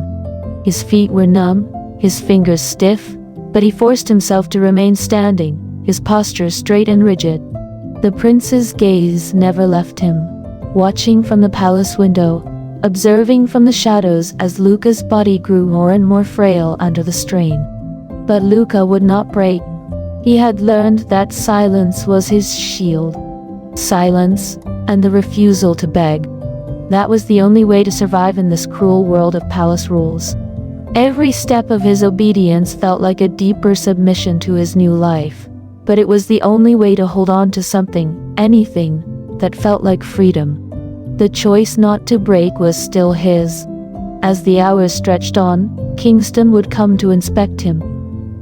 His feet were numb, his fingers stiff, but he forced himself to remain standing, his posture straight and rigid. The prince's gaze never left him, watching from the palace window, observing from the shadows as Luca's body grew more and more frail under the strain. But Luca would not break. He had learned that silence was his shield. Silence, and the refusal to beg. That was the only way to survive in this cruel world of palace rules. Every step of his obedience felt like a deeper submission to his new life, but it was the only way to hold on to something, anything, that felt like freedom. The choice not to break was still his. As the hours stretched on, Kingston would come to inspect him.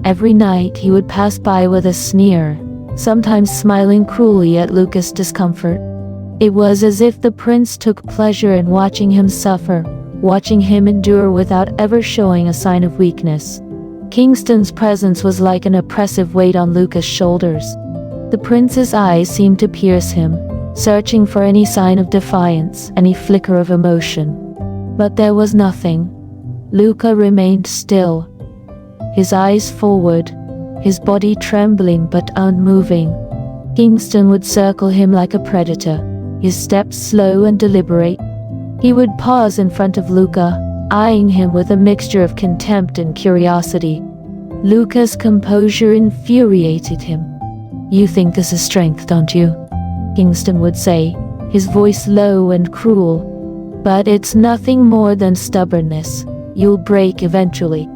Every night he would pass by with a sneer, sometimes smiling cruelly at Luca's discomfort. It was as if the prince took pleasure in watching him suffer, watching him endure without ever showing a sign of weakness. Kingston's presence was like an oppressive weight on Luca's shoulders. The prince's eyes seemed to pierce him, searching for any sign of defiance, any flicker of emotion. But there was nothing. Luca remained still, his eyes forward, his body trembling but unmoving. Kingston would circle him like a predator, his steps slow and deliberate. He would pause in front of Luca, eyeing him with a mixture of contempt and curiosity. Luca's composure infuriated him. "You think this is strength, don't you?" Kingston would say, his voice low and cruel. "But it's nothing more than stubbornness. You'll break eventually."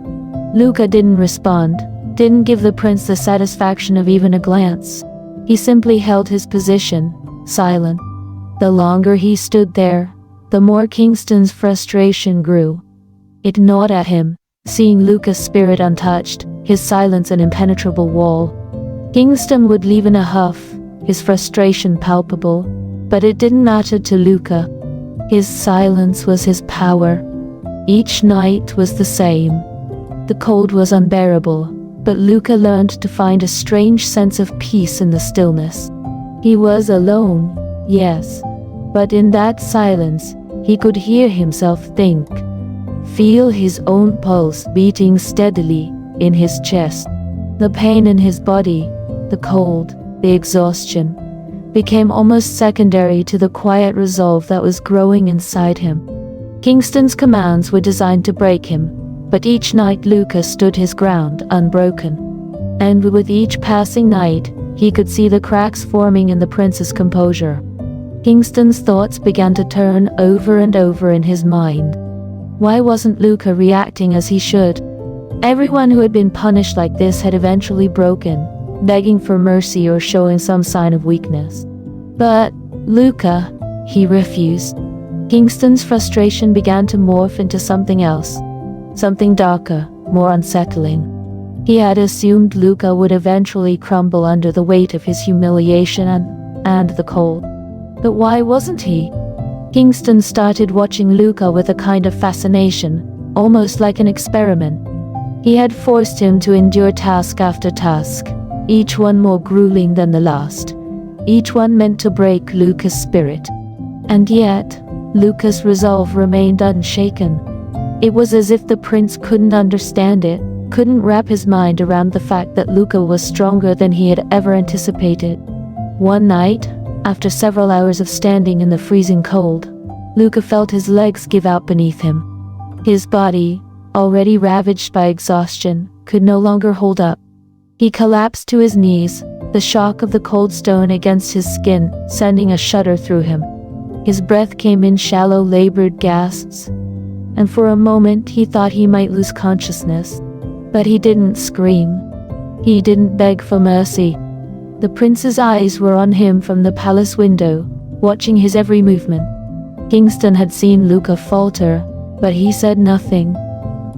Luca didn't respond, didn't give the prince the satisfaction of even a glance. He simply held his position, silent. The longer he stood there, the more Kingston's frustration grew. It gnawed at him, seeing Luca's spirit untouched, his silence an impenetrable wall. Kingston would leave in a huff, his frustration palpable, but it didn't matter to Luca. His silence was his power. Each night was the same. The cold was unbearable, but Luca learned to find a strange sense of peace in the stillness. He was alone, yes, but in that silence, he could hear himself think, feel his own pulse beating steadily in his chest. The pain in his body, the cold, the exhaustion, became almost secondary to the quiet resolve that was growing inside him. Kingston's commands were designed to break him, but each night Luca stood his ground unbroken. And with each passing night, he could see the cracks forming in the prince's composure. Kingston's thoughts began to turn over and over in his mind. Why wasn't Luca reacting as he should? Everyone who had been punished like this had eventually broken, begging for mercy or showing some sign of weakness. But Luca, he refused. Kingston's frustration began to morph into something else, something darker, more unsettling. He had assumed Luca would eventually crumble under the weight of his humiliation and the cold. But why wasn't he? Kingston started watching Luca with a kind of fascination, almost like an experiment. He had forced him to endure task after task, each one more grueling than the last, each one meant to break Luca's spirit. And yet, Luca's resolve remained unshaken. It was as if the prince couldn't understand it, couldn't wrap his mind around the fact that Luca was stronger than he had ever anticipated. One night, after several hours of standing in the freezing cold, Luca felt his legs give out beneath him. His body, already ravaged by exhaustion, could no longer hold up. He collapsed to his knees, the shock of the cold stone against his skin sending a shudder through him. His breath came in shallow, labored gasps, and for a moment he thought he might lose consciousness. But he didn't scream. He didn't beg for mercy. The prince's eyes were on him from the palace window, watching his every movement. Kingston had seen Luca falter, but he said nothing.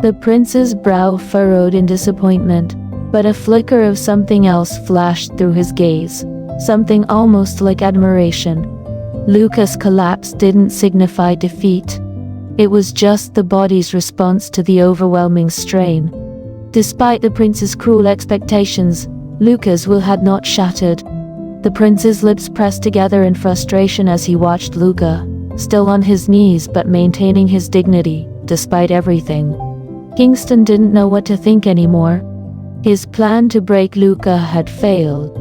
The prince's brow furrowed in disappointment, but a flicker of something else flashed through his gaze, something almost like admiration. Luca's collapse didn't signify defeat. It was just the body's response to the overwhelming strain. Despite the prince's cruel expectations, Luca's will had not shattered. The prince's lips pressed together in frustration as he watched Luca, still on his knees but maintaining his dignity, despite everything. Kingston didn't know what to think anymore. His plan to break Luca had failed.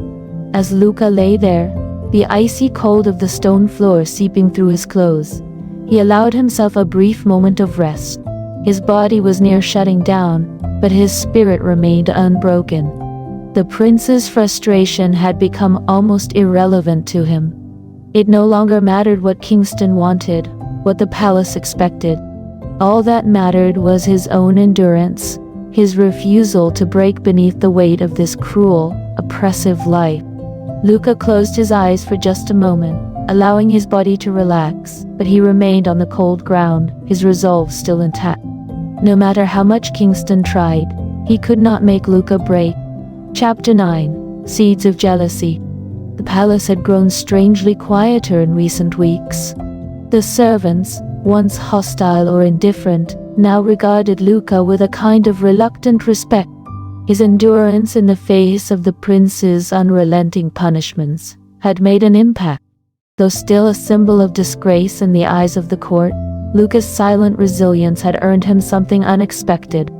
As Luca lay there, the icy cold of the stone floor seeping through his clothes, he allowed himself a brief moment of rest. His body was near shutting down, but his spirit remained unbroken. The prince's frustration had become almost irrelevant to him. It no longer mattered what Kingston wanted, what the palace expected. All that mattered was his own endurance, his refusal to break beneath the weight of this cruel, oppressive life. Luca closed his eyes for just a moment, allowing his body to relax, but he remained on the cold ground, his resolve still intact. No matter how much Kingston tried, he could not make Luca break. Chapter 9. seeds of jealousy. The palace had grown strangely quieter in recent weeks. The servants, once hostile or indifferent, now regarded Luca with a kind of reluctant respect. His endurance in the face of the prince's unrelenting punishments had made an impact. Though still a symbol of disgrace in the eyes of the court, Luca's silent resilience had earned him something unexpected.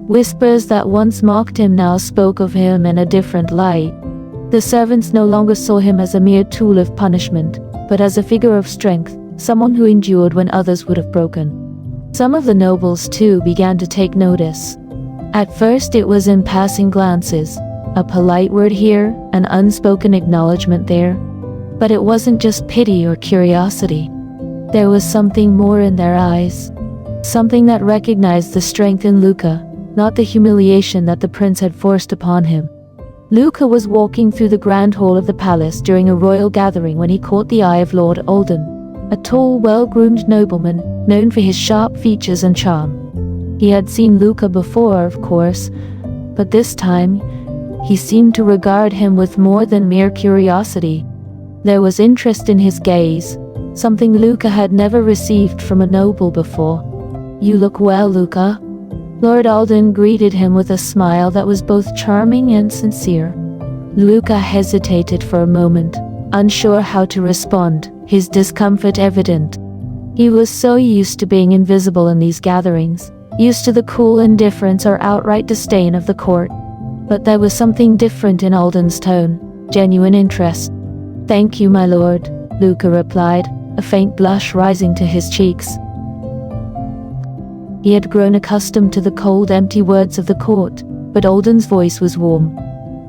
Whispers that once mocked him now spoke of him in a different light. The servants no longer saw him as a mere tool of punishment, but as a figure of strength, someone who endured when others would have broken. Some of the nobles, too, began to take notice. At first it was in passing glances, a polite word here, an unspoken acknowledgement there. But it wasn't just pity or curiosity. There was something more in their eyes. Something that recognized the strength in Luca, not the humiliation that the prince had forced upon him. Luca was walking through the grand hall of the palace during a royal gathering when he caught the eye of Lord Alden, a tall, well-groomed nobleman known for his sharp features and charm. He had seen Luca before, of course, but this time he seemed to regard him with more than mere curiosity. There was interest in his gaze, something Luca had never received from a noble before. "You look well, Luca." Lord Alden greeted him with a smile that was both charming and sincere. Luca hesitated for a moment, unsure how to respond, his discomfort evident. He was so used to being invisible in these gatherings, used to the cool indifference or outright disdain of the court. But there was something different in Alden's tone, genuine interest. "Thank you, my lord," Luca replied, a faint blush rising to his cheeks. He had grown accustomed to the cold, empty words of the court, but Alden's voice was warm.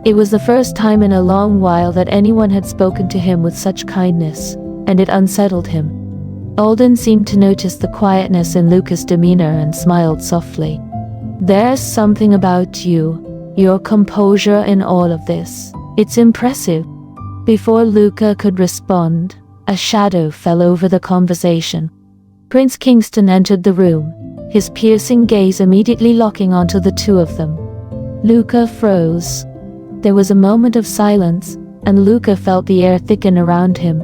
It was the first time in a long while that anyone had spoken to him with such kindness, and it unsettled him. Alden seemed to notice the quietness in Luca's demeanor and smiled softly. "There's something about you, your composure in all of this. It's impressive." Before Luca could respond, a shadow fell over the conversation. Prince Kingston entered the room, his piercing gaze immediately locking onto the two of them. Luca froze. There was a moment of silence, and Luca felt the air thicken around him.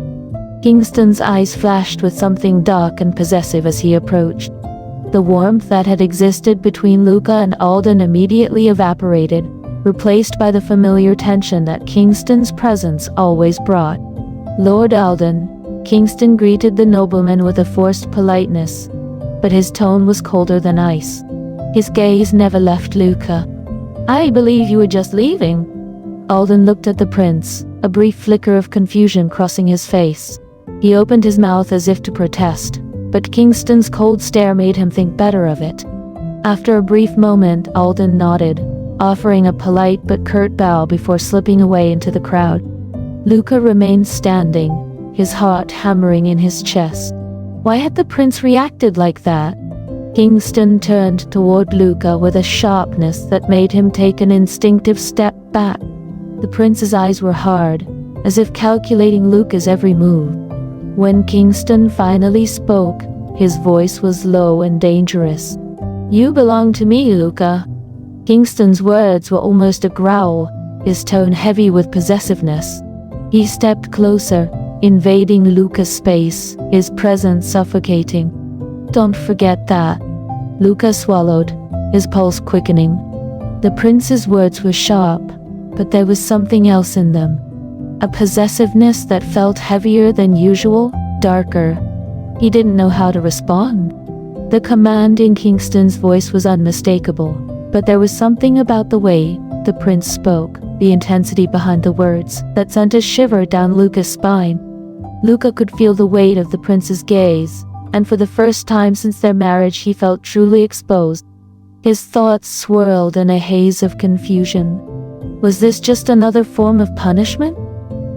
Kingston's eyes flashed with something dark and possessive as he approached. The warmth that had existed between Luca and Alden immediately evaporated, replaced by the familiar tension that Kingston's presence always brought. "Lord Alden," Kingston greeted the nobleman with a forced politeness, but his tone was colder than ice. His gaze never left Luca. "I believe you were just leaving." Alden looked at the prince, a brief flicker of confusion crossing his face. He opened his mouth as if to protest, but Kingston's cold stare made him think better of it. After a brief moment, Alden nodded, offering a polite but curt bow before slipping away into the crowd. Luca remained standing, his heart hammering in his chest. Why had the prince reacted like that? Kingston turned toward Luca with a sharpness that made him take an instinctive step back. The prince's eyes were hard, as if calculating Luca's every move. When Kingston finally spoke, his voice was low and dangerous. "You belong to me, Luca." Kingston's words were almost a growl, his tone heavy with possessiveness. He stepped closer, invading Luca's space, his presence suffocating. "Don't forget that." Luca swallowed, his pulse quickening. The prince's words were sharp, but there was something else in them. A possessiveness that felt heavier than usual, darker. He didn't know how to respond. The command in Kingston's voice was unmistakable, but there was something about the way the prince spoke, the intensity behind the words, that sent a shiver down Luca's spine. Luca could feel the weight of the prince's gaze, and for the first time since their marriage he felt truly exposed. His thoughts swirled in a haze of confusion. Was this just another form of punishment?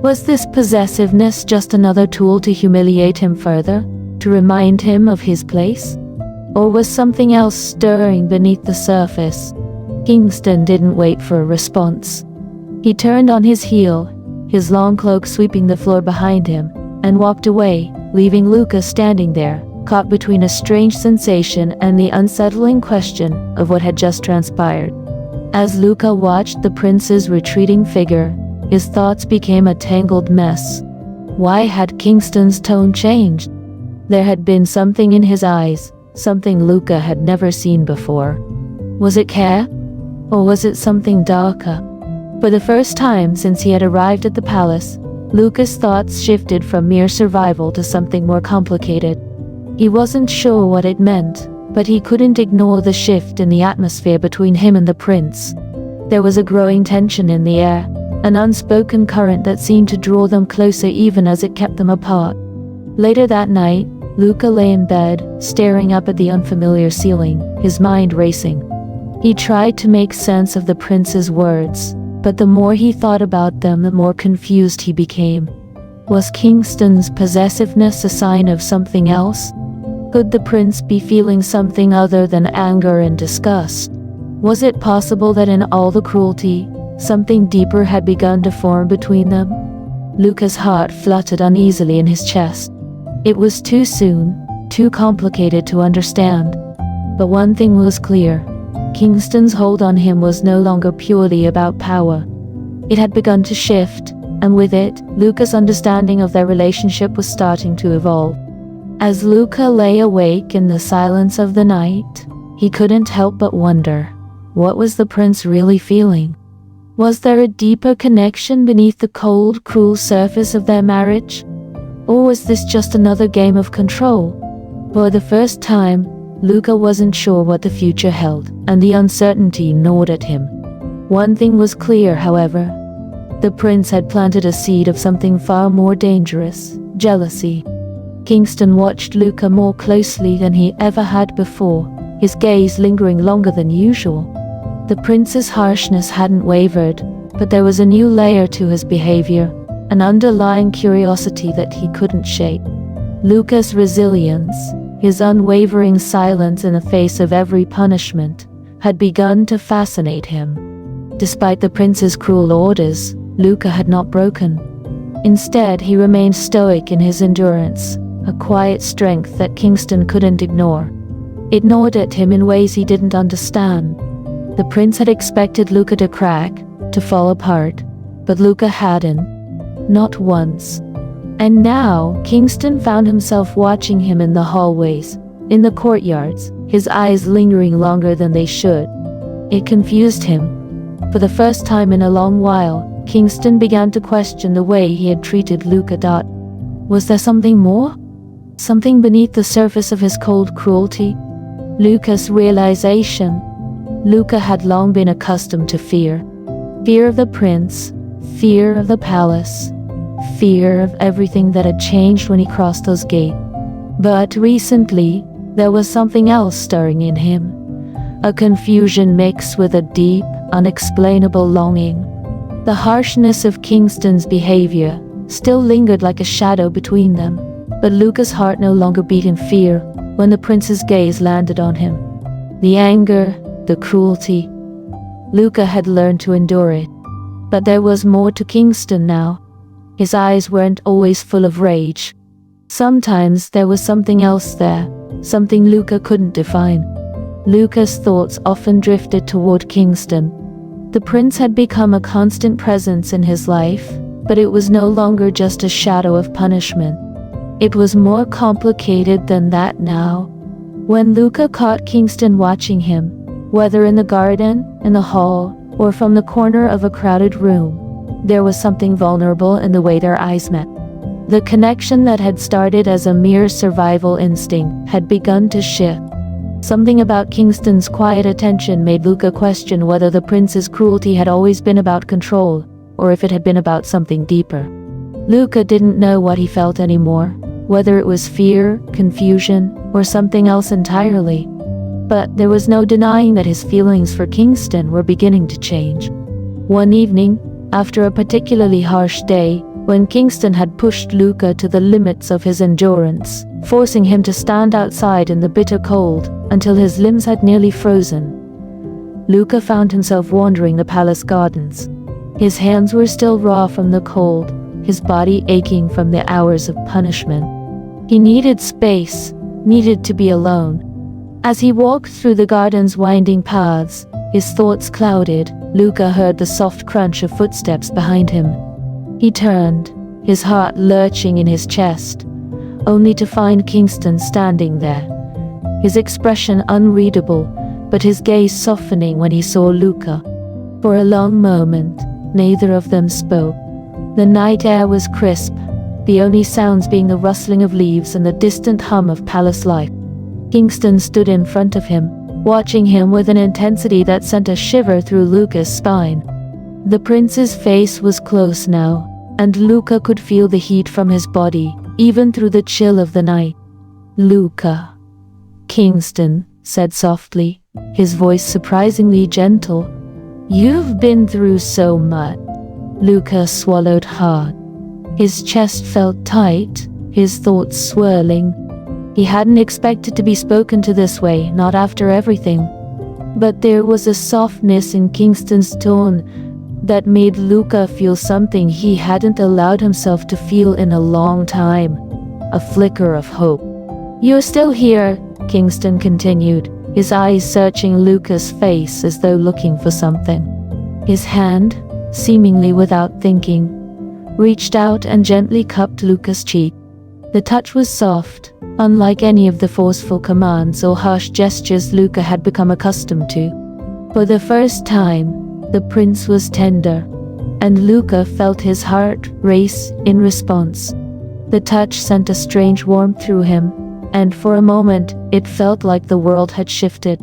Was this possessiveness just another tool to humiliate him further, to remind him of his place? Or was something else stirring beneath the surface? Kingston didn't wait for a response. He turned on his heel, his long cloak sweeping the floor behind him, and walked away, leaving Luca standing there, caught between a strange sensation and the unsettling question of what had just transpired. As Luca watched the prince's retreating figure, his thoughts became a tangled mess. Why had Kingston's tone changed? There had been something in his eyes, something Luca had never seen before. Was it care? Or was it something darker? For the first time since he had arrived at the palace, Luca's thoughts shifted from mere survival to something more complicated. He wasn't sure what it meant, but he couldn't ignore the shift in the atmosphere between him and the prince. There was a growing tension in the air, an unspoken current that seemed to draw them closer even as it kept them apart. Later that night, Luca lay in bed, staring up at the unfamiliar ceiling, his mind racing. He tried to make sense of the prince's words, but the more he thought about them, the more confused he became. Was Kingston's possessiveness a sign of something else? Could the prince be feeling something other than anger and disgust? Was it possible that in all the cruelty, something deeper had begun to form between them? Luca's heart fluttered uneasily in his chest. It was too soon, too complicated to understand. But one thing was clear. Kingston's hold on him was no longer purely about power. It had begun to shift, and with it, Luca's understanding of their relationship was starting to evolve. As Luca lay awake in the silence of the night, he couldn't help but wonder, what was the prince really feeling? Was there a deeper connection beneath the cold, cruel surface of their marriage? Or was this just another game of control? For the first time, Luca wasn't sure what the future held, and the uncertainty gnawed at him. One thing was clear, however. The prince had planted a seed of something far more dangerous: jealousy. Kingston watched Luca more closely than he ever had before, his gaze lingering longer than usual. The prince's harshness hadn't wavered, but there was a new layer to his behavior, an underlying curiosity that he couldn't shake. Luca's resilience, his unwavering silence in the face of every punishment, had begun to fascinate him. Despite the prince's cruel orders, Luca had not broken. Instead, he remained stoic in his endurance, a quiet strength that Kingston couldn't ignore. It gnawed at him in ways he didn't understand. The prince had expected Luca to crack, to fall apart, but Luca hadn't. Not once. And now, Kingston found himself watching him in the hallways, in the courtyards, his eyes lingering longer than they should. It confused him. For the first time in a long while, Kingston began to question the way he had treated Luca. Was there something more? Something beneath the surface of his cold cruelty? Luca's realization. Luca had long been accustomed to fear. Fear of the prince, fear of the palace, fear of everything that had changed when he crossed those gates. But recently, there was something else stirring in him. A confusion mixed with a deep, unexplainable longing. The harshness of Kingston's behavior still lingered like a shadow between them, but Luca's heart no longer beat in fear when the prince's gaze landed on him. The anger, the cruelty. Luca had learned to endure it. But there was more to Kingston now. His eyes weren't always full of rage. Sometimes there was something else there, something Luca couldn't define. Luca's thoughts often drifted toward Kingston. The prince had become a constant presence in his life, but it was no longer just a shadow of punishment. It was more complicated than that now. When Luca caught Kingston watching him, whether in the garden, in the hall, or from the corner of a crowded room, there was something vulnerable in the way their eyes met. The connection that had started as a mere survival instinct had begun to shift. Something about Kingston's quiet attention made Luca question whether the prince's cruelty had always been about control, or if it had been about something deeper. Luca didn't know what he felt anymore, whether it was fear, confusion, or something else entirely. But there was no denying that his feelings for Kingston were beginning to change. One evening, after a particularly harsh day, when Kingston had pushed Luca to the limits of his endurance, forcing him to stand outside in the bitter cold until his limbs had nearly frozen, Luca found himself wandering the palace gardens. His hands were still raw from the cold, his body aching from the hours of punishment. He needed space, needed to be alone. As he walked through the garden's winding paths, his thoughts clouded, Luca heard the soft crunch of footsteps behind him. He turned, his heart lurching in his chest, only to find Kingston standing there, his expression unreadable, but his gaze softening when he saw Luca. For a long moment, neither of them spoke. The night air was crisp, the only sounds being the rustling of leaves and the distant hum of palace life. Kingston stood in front of him, watching him with an intensity that sent a shiver through Luca's spine. The prince's face was close now, and Luca could feel the heat from his body, even through the chill of the night. "Luca," Kingston said softly, his voice surprisingly gentle. "You've been through so much." Luca swallowed hard. His chest felt tight, his thoughts swirling. He hadn't expected to be spoken to this way, not after everything. But there was a softness in Kingston's tone that made Luca feel something he hadn't allowed himself to feel in a long time. A flicker of hope. "You're still here," Kingston continued, his eyes searching Luca's face as though looking for something. His hand, seemingly without thinking, reached out and gently cupped Luca's cheek. The touch was soft, unlike any of the forceful commands or harsh gestures Luca had become accustomed to. For the first time, the prince was tender, and Luca felt his heart race in response. The touch sent a strange warmth through him, and for a moment, it felt like the world had shifted.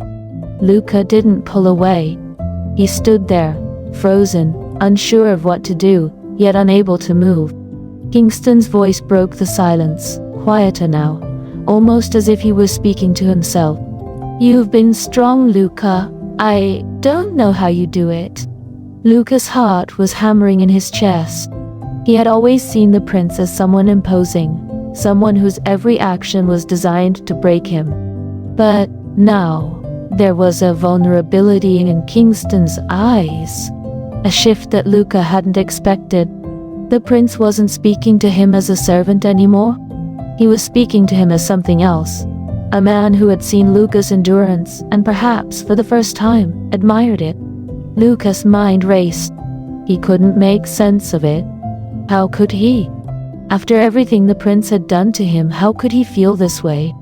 Luca didn't pull away. He stood there, frozen, unsure of what to do, yet unable to move. Kingston's voice broke the silence, quieter now, almost as if he was speaking to himself. "You've been strong, Luca. I don't know how you do it." Luca's heart was hammering in his chest. He had always seen the prince as someone imposing, someone whose every action was designed to break him. But now, there was a vulnerability in Kingston's eyes, a shift that Luca hadn't expected. The prince wasn't speaking to him as a servant anymore. He was speaking to him as something else, a man who had seen Luca's endurance and perhaps, for the first time, admired it. Luca's mind raced. He couldn't make sense of it. How could he? After everything the prince had done to him, how could he feel this way?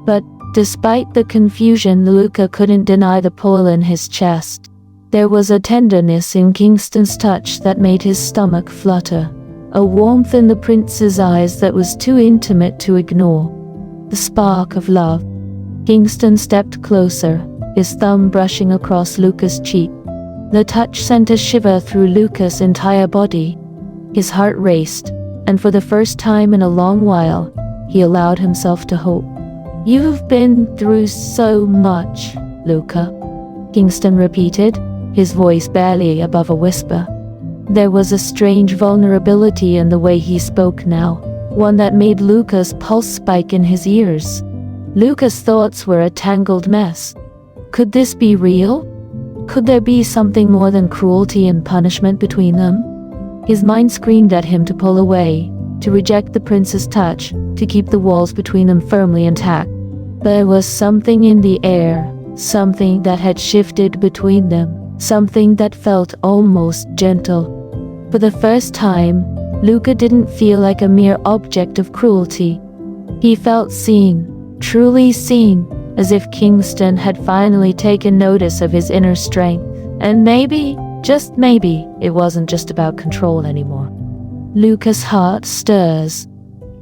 But despite the confusion, Luca couldn't deny the pull in his chest. There was a tenderness in Kingston's touch that made his stomach flutter, a warmth in the prince's eyes that was too intimate to ignore. The spark of love. Kingston stepped closer, his thumb brushing across Luca's cheek. The touch sent a shiver through Luca's entire body. His heart raced, and for the first time in a long while, he allowed himself to hope. "You've been through so much, Luca," Kingston repeated, his voice barely above a whisper. There was a strange vulnerability in the way he spoke now, one that made Luca's pulse spike in his ears. Luca's thoughts were a tangled mess. Could this be real? Could there be something more than cruelty and punishment between them? His mind screamed at him to pull away, to reject the prince's touch, to keep the walls between them firmly intact. There was something in the air, something that had shifted between them, something that felt almost gentle. For the first time, Luca didn't feel like a mere object of cruelty. He felt seen, truly seen, as if Kingston had finally taken notice of his inner strength. And maybe, just maybe, it wasn't just about control anymore. Luca's heart stirs.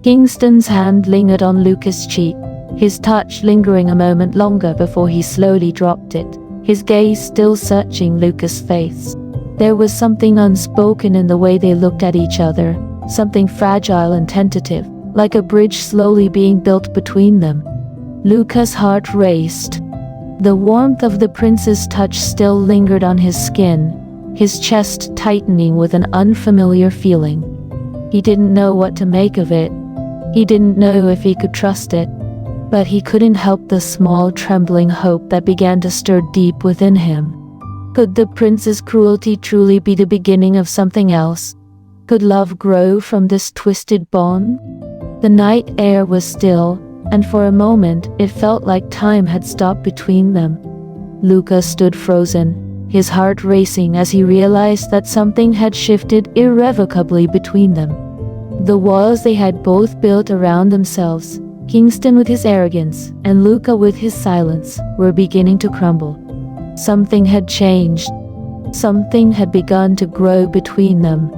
Kingston's hand lingered on Luca's cheek, his touch lingering a moment longer before he slowly dropped it, his gaze still searching Luca's face. There was something unspoken in the way they looked at each other, something fragile and tentative, like a bridge slowly being built between them. Luca's heart raced. The warmth of the prince's touch still lingered on his skin, his chest tightening with an unfamiliar feeling. He didn't know what to make of it. He didn't know if he could trust it. But he couldn't help the small trembling hope that began to stir deep within him. Could the prince's cruelty truly be the beginning of something else? Could love grow from this twisted bond? The night air was still, and for a moment it felt like time had stopped between them. Luca stood frozen, his heart racing as he realized that something had shifted irrevocably between them. The walls they had both built around themselves, Kingston with his arrogance and Luca with his silence, were beginning to crumble. Something had changed. Something had begun to grow between them.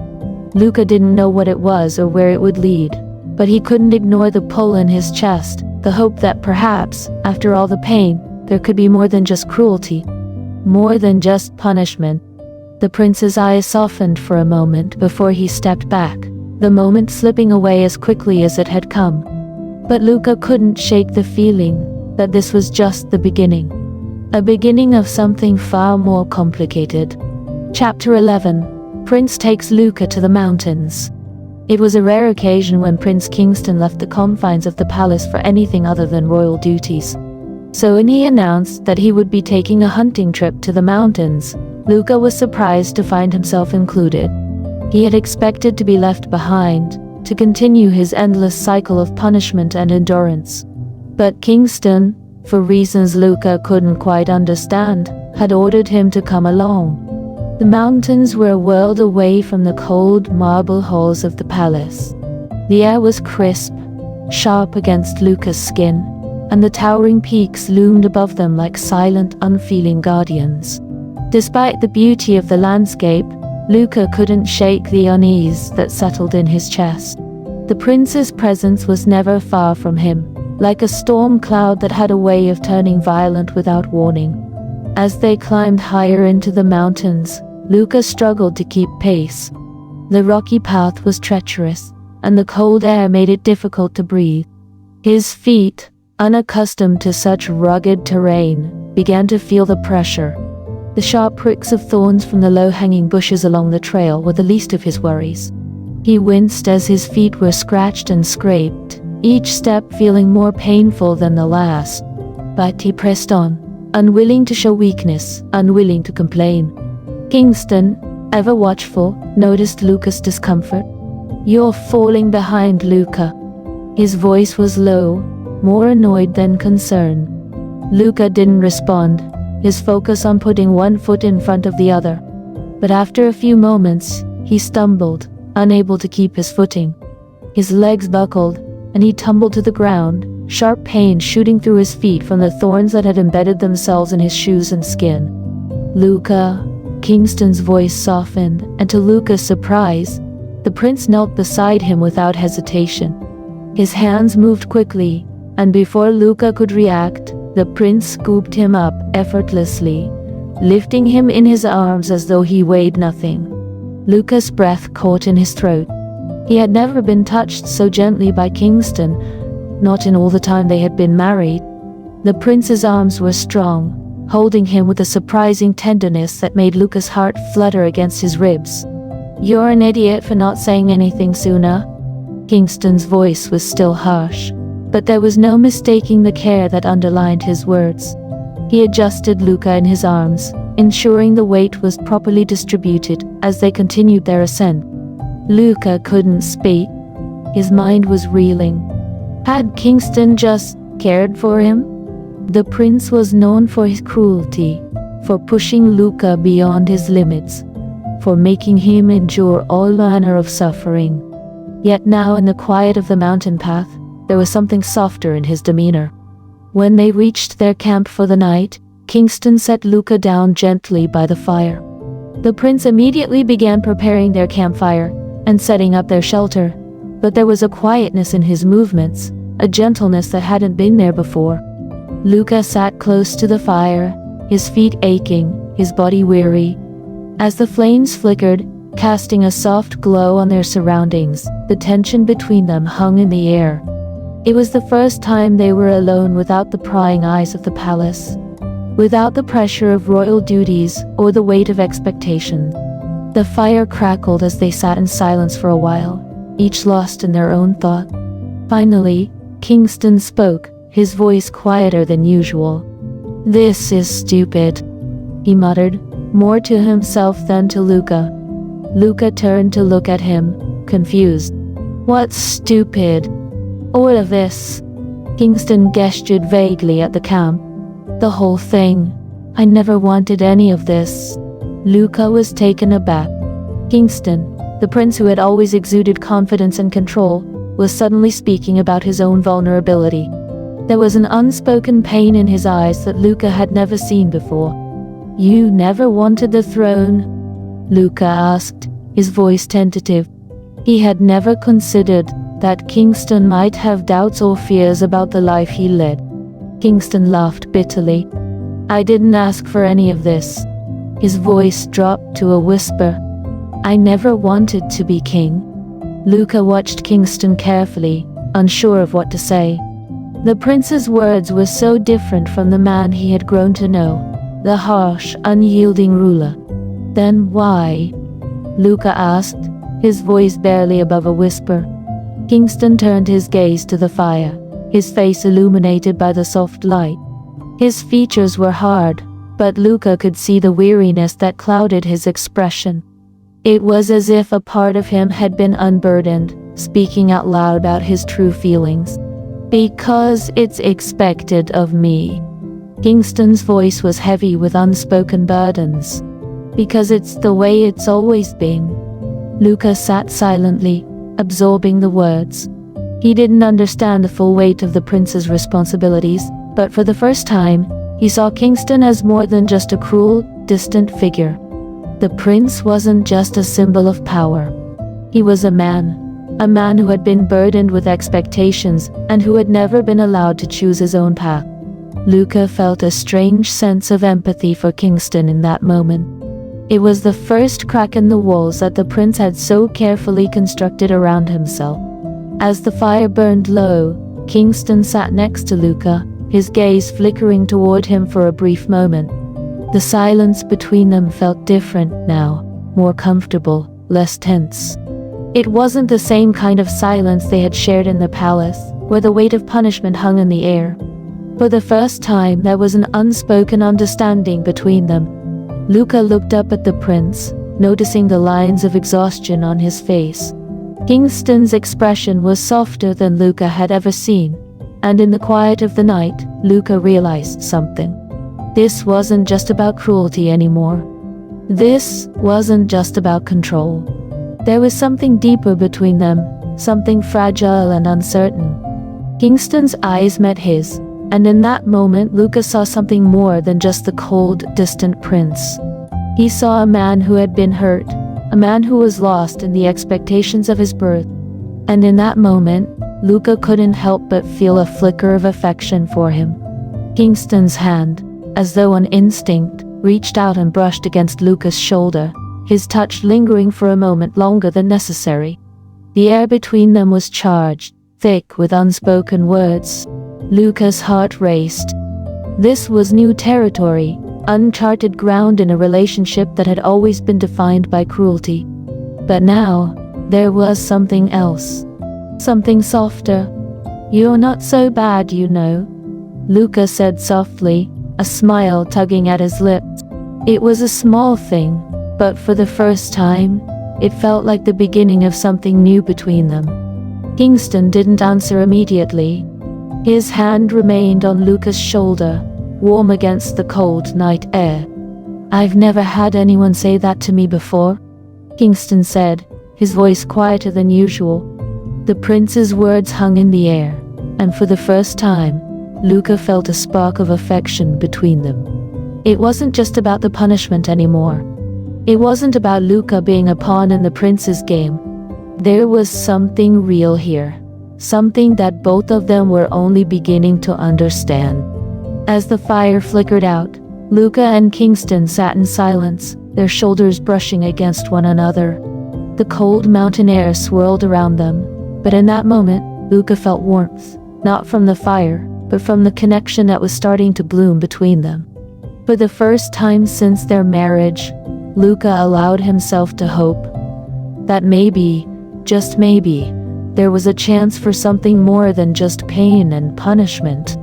Luca didn't know what it was or where it would lead, but he couldn't ignore the pull in his chest, the hope that perhaps, after all the pain, there could be more than just cruelty, more than just punishment. The prince's eyes softened for a moment before he stepped back, the moment slipping away as quickly as it had come. But Luca couldn't shake the feeling that this was just the beginning. A beginning of something far more complicated. Chapter 11. Prince takes Luca to the mountains. It was a rare occasion when Prince Kingston left the confines of the palace for anything other than royal duties. So when he announced that he would be taking a hunting trip to the mountains, Luca was surprised to find himself included. He had expected to be left behind, to continue his endless cycle of punishment and endurance. But Kingston, for reasons Luca couldn't quite understand, had ordered him to come along. The mountains were a world away from the cold marble halls of the palace. The air was crisp, sharp against Luca's skin, and the towering peaks loomed above them like silent, unfeeling guardians. Despite the beauty of the landscape, Luca couldn't shake the unease that settled in his chest. The prince's presence was never far from him, like a storm cloud that had a way of turning violent without warning. As they climbed higher into the mountains, Luca struggled to keep pace. The rocky path was treacherous, and the cold air made it difficult to breathe. His feet, unaccustomed to such rugged terrain, began to feel the pressure. The sharp pricks of thorns from the low-hanging bushes along the trail were the least of his worries. He winced as his feet were scratched and scraped, each step feeling more painful than the last. But he pressed on, unwilling to show weakness, unwilling to complain. Kingston, ever watchful, noticed Luca's discomfort. "You're falling behind, Luca." His voice was low, more annoyed than concerned. Luca didn't respond, his focus on putting one foot in front of the other. But after a few moments, he stumbled, unable to keep his footing. His legs buckled, and he tumbled to the ground, sharp pain shooting through his feet from the thorns that had embedded themselves in his shoes and skin. "Luca," Kingston's voice softened, and to Luca's surprise, the prince knelt beside him without hesitation. His hands moved quickly, and before Luca could react, the prince scooped him up effortlessly, lifting him in his arms as though he weighed nothing. Luca's breath caught in his throat. He had never been touched so gently by Kingston, not in all the time they had been married. The prince's arms were strong, holding him with a surprising tenderness that made Luca's heart flutter against his ribs. "You're an idiot for not saying anything sooner." Kingston's voice was still harsh, but there was no mistaking the care that underlined his words. He adjusted Luca in his arms, ensuring the weight was properly distributed as they continued their ascent. Luca couldn't speak. His mind was reeling. Had Kingston just cared for him? The prince was known for his cruelty, for pushing Luca beyond his limits, for making him endure all manner of suffering. Yet now in the quiet of the mountain path, there was something softer in his demeanor. When they reached their camp for the night, Kingston set Luca down gently by the fire. The prince immediately began preparing their campfire and setting up their shelter, but there was a quietness in his movements, a gentleness that hadn't been there before. Luca sat close to the fire, his feet aching, his body weary. As the flames flickered, casting a soft glow on their surroundings, the tension between them hung in the air. It was the first time they were alone without the prying eyes of the palace, without the pressure of royal duties or the weight of expectation. The fire crackled as they sat in silence for a while, each lost in their own thought. Finally, Kingston spoke, his voice quieter than usual. "This is stupid," he muttered, more to himself than to Luca. Luca turned to look at him, confused. "What's stupid?" "All of this." Kingston gestured vaguely at the camp. "The whole thing. I never wanted any of this." Luca was taken aback. Kingston, the prince who had always exuded confidence and control, was suddenly speaking about his own vulnerability. There was an unspoken pain in his eyes that Luca had never seen before. "You never wanted the throne?" Luca asked, his voice tentative. He had never considered that Kingston might have doubts or fears about the life he led. Kingston laughed bitterly. "I didn't ask for any of this." His voice dropped to a whisper. "I never wanted to be king." Luca watched Kingston carefully, unsure of what to say. The prince's words were so different from the man he had grown to know, the harsh, unyielding ruler. "Then why?" Luca asked, his voice barely above a whisper. Kingston turned his gaze to the fire, his face illuminated by the soft light. His features were hard, but Luca could see the weariness that clouded his expression. It was as if a part of him had been unburdened, speaking out loud about his true feelings. "Because it's expected of me." Kingston's voice was heavy with unspoken burdens. "Because it's the way it's always been." Luca sat silently, absorbing the words. He didn't understand the full weight of the prince's responsibilities, but for the first time, he saw Kingston as more than just a cruel, distant figure. The prince wasn't just a symbol of power. He was a man who had been burdened with expectations and who had never been allowed to choose his own path. Luca felt a strange sense of empathy for Kingston in that moment. It was the first crack in the walls that the prince had so carefully constructed around himself. As the fire burned low, Kingston sat next to Luca, his gaze flickering toward him for a brief moment. The silence between them felt different now, more comfortable, less tense. It wasn't the same kind of silence they had shared in the palace, where the weight of punishment hung in the air. For the first time, there was an unspoken understanding between them. Luca looked up at the prince, noticing the lines of exhaustion on his face. Kingston's expression was softer than Luca had ever seen, and in the quiet of the night, Luca realized something. This wasn't just about cruelty anymore. This wasn't just about control. There was something deeper between them, something fragile and uncertain. Kingston's eyes met his, and in that moment Luca saw something more than just the cold, distant prince. He saw a man who had been hurt, a man who was lost in the expectations of his birth. And in that moment, Luca couldn't help but feel a flicker of affection for him. Kingston's hand, as though on instinct, reached out and brushed against Luca's shoulder, his touch lingering for a moment longer than necessary. The air between them was charged, thick with unspoken words. Luca's heart raced. This was new territory, uncharted ground in a relationship that had always been defined by cruelty. But now, there was something else. Something softer. "You're not so bad, you know," Luca said softly, a smile tugging at his lips. It was a small thing, but for the first time, it felt like the beginning of something new between them. Kingston didn't answer immediately. His hand remained on Luca's shoulder, warm against the cold night air. "I've never had anyone say that to me before," Kingston said, his voice quieter than usual. The prince's words hung in the air, and for the first time, Luca felt a spark of affection between them. It wasn't just about the punishment anymore. It wasn't about Luca being a pawn in the prince's game. There was something real here, something that both of them were only beginning to understand. As the fire flickered out, Luca and Kingston sat in silence, their shoulders brushing against one another. The cold mountain air swirled around them, but in that moment, Luca felt warmth, not from the fire, but from the connection that was starting to bloom between them. For the first time since their marriage, Luca allowed himself to hope that maybe, just maybe, there was a chance for something more than just pain and punishment.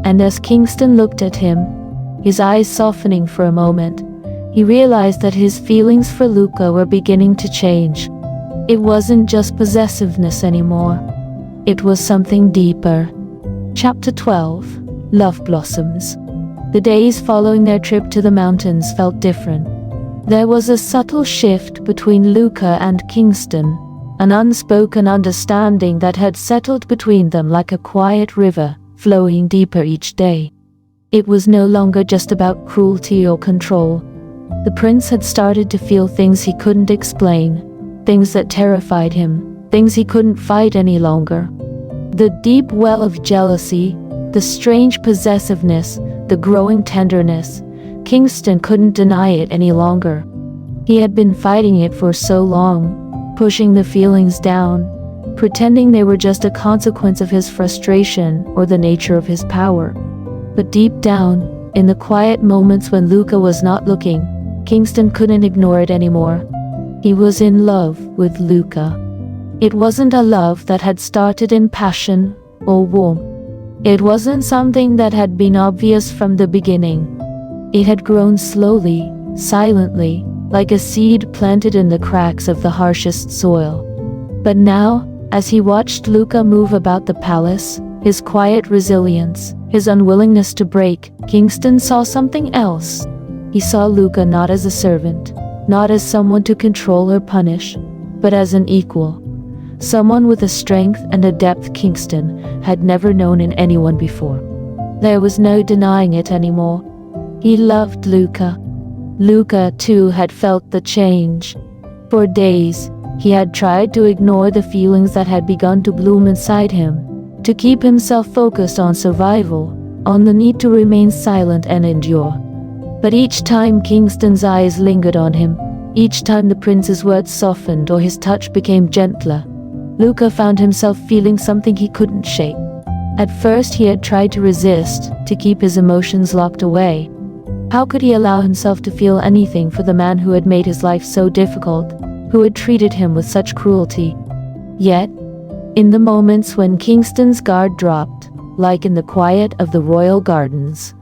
And as Kingston looked at him, his eyes softening for a moment, he realized that his feelings for Luca were beginning to change. It wasn't just possessiveness anymore. It was something deeper. Chapter 12. Love Blossoms. The days following their trip to the mountains felt different. There was a subtle shift between Luca and Kingston, an unspoken understanding that had settled between them like a quiet river, flowing deeper each day. It was no longer just about cruelty or control. The prince had started to feel things he couldn't explain, things that terrified him, things he couldn't fight any longer. The deep well of jealousy, the strange possessiveness, the growing tenderness. Kingston couldn't deny it any longer. He had been fighting it for so long, pushing the feelings down, pretending they were just a consequence of his frustration or the nature of his power. But deep down, in the quiet moments when Luca was not looking, Kingston couldn't ignore it anymore. He was in love with Luca. It wasn't a love that had started in passion or warmth. It wasn't something that had been obvious from the beginning. It had grown slowly, silently, like a seed planted in the cracks of the harshest soil. But now, as he watched Luca move about the palace, his quiet resilience, his unwillingness to break, Kingston saw something else. He saw Luca not as a servant, not as someone to control or punish, but as an equal. Someone with a strength and a depth Kingston had never known in anyone before. There was no denying it anymore. He loved Luca. Luca, too, had felt the change. For days, he had tried to ignore the feelings that had begun to bloom inside him, to keep himself focused on survival, on the need to remain silent and endure. But each time Kingston's eyes lingered on him, each time the prince's words softened or his touch became gentler, Luca found himself feeling something he couldn't shake. At first he had tried to resist, to keep his emotions locked away. How could he allow himself to feel anything for the man who had made his life so difficult, who had treated him with such cruelty? Yet, in the moments when Kingston's guard dropped, like in the quiet of the royal gardens,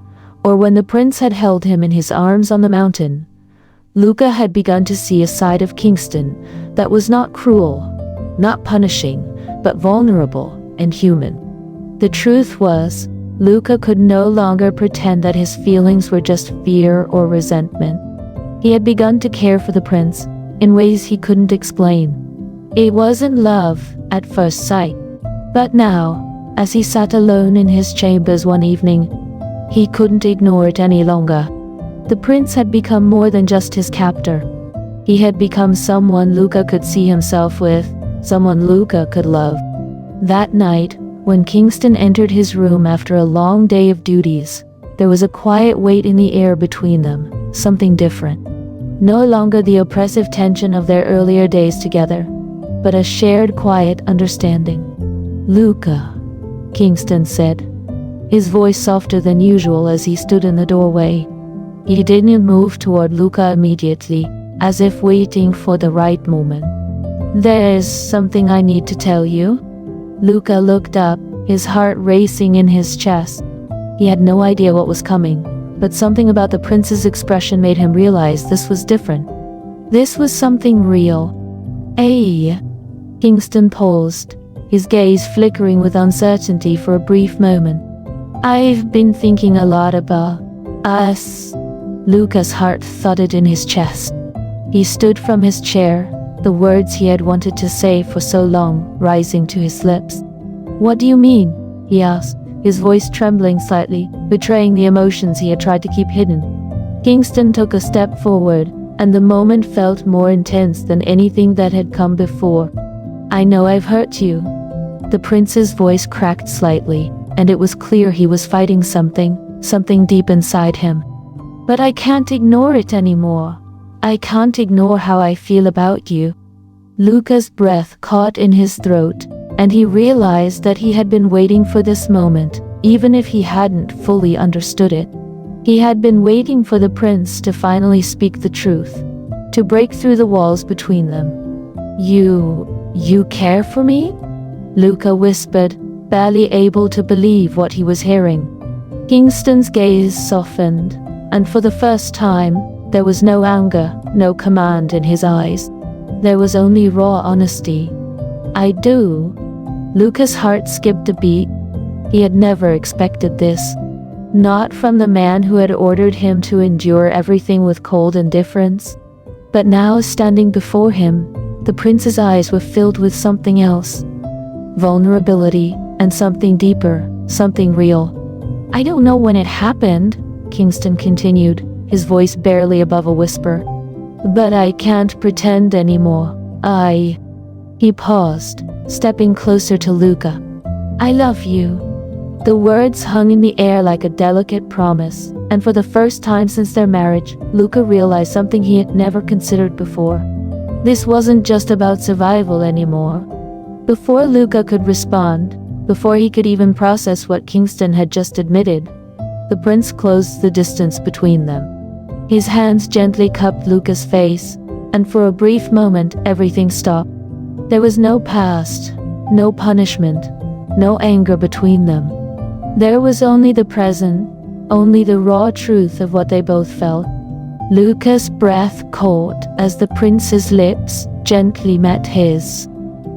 or when the prince had held him in his arms on the mountain, Luca had begun to see a side of Kingston that was not cruel, not punishing, but vulnerable and human. The truth was, Luca could no longer pretend that his feelings were just fear or resentment. He had begun to care for the prince in ways he couldn't explain. It wasn't love at first sight, but now, as he sat alone in his chambers one evening, he couldn't ignore it any longer. The prince had become more than just his captor. He had become someone Luca could see himself with, someone Luca could love. That night, when Kingston entered his room after a long day of duties, there was a quiet weight in the air between them, something different. No longer the oppressive tension of their earlier days together, but a shared quiet understanding. "Luca," Kingston said, his voice softer than usual as he stood in the doorway. He didn't move toward Luca immediately, as if waiting for the right moment. "There's something I need to tell you." Luca looked up, his heart racing in his chest. He had no idea what was coming, but something about the prince's expression made him realize this was different. This was something real. "Hey." Kingston paused, his gaze flickering with uncertainty for a brief moment. "I've been thinking a lot about us." Luca's heart thudded in his chest. He stood from his chair, the words he had wanted to say for so long rising to his lips. "What do you mean?" he asked, his voice trembling slightly, betraying the emotions he had tried to keep hidden. Kingston took a step forward, and the moment felt more intense than anything that had come before. "I know I've hurt you." The prince's voice cracked slightly, and it was clear he was fighting something deep inside him. "But I can't ignore it anymore. I can't ignore how I feel about you." Luca's breath caught in his throat, and he realized that he had been waiting for this moment, even if he hadn't fully understood it. He had been waiting for the prince to finally speak the truth, to break through the walls between them. You care for me?" Luca whispered, barely able to believe what he was hearing. Kingston's gaze softened, and for the first time, there was no anger, no command in his eyes. There was only raw honesty. "I do." Luca's heart skipped a beat. He had never expected this. Not from the man who had ordered him to endure everything with cold indifference, But now, standing before him, the prince's eyes were filled with something else. Vulnerability, and something deeper, something real. "I don't know when it happened," Kingston continued, his voice barely above a whisper. "But I can't pretend anymore. He paused, stepping closer to Luca. "I love you." The words hung in the air like a delicate promise, and for the first time since their marriage, Luca realized something he had never considered before. This wasn't just about survival anymore. Before Luca could respond, before he could even process what Kingston had just admitted, the prince closed the distance between them. His hands gently cupped Luca's face, and for a brief moment everything stopped. There was no past, no punishment, no anger between them. There was only the present, only the raw truth of what they both felt. Luca's breath caught as the prince's lips gently met his.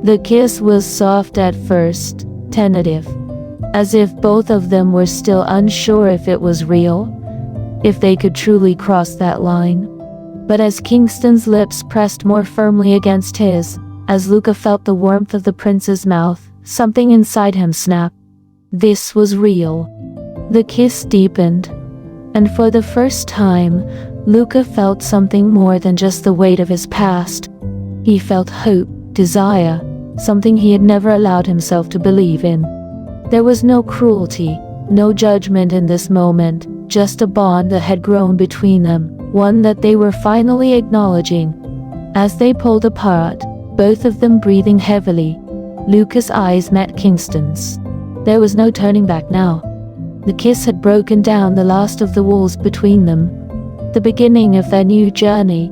The kiss was soft at first, tentative, as if both of them were still unsure if it was real, if they could truly cross that line. But as Kingston's lips pressed more firmly against his, as Luca felt the warmth of the prince's mouth, something inside him snapped. This was real. The kiss deepened, and for the first time, Luca felt something more than just the weight of his past. He felt hope, desire, something he had never allowed himself to believe in. There was no cruelty, no judgment in this moment, just a bond that had grown between them, one that they were finally acknowledging. As they pulled apart, both of them breathing heavily, Luca's eyes met Kingston's. There was no turning back now. The kiss had broken down the last of the walls between them, the beginning of their new journey.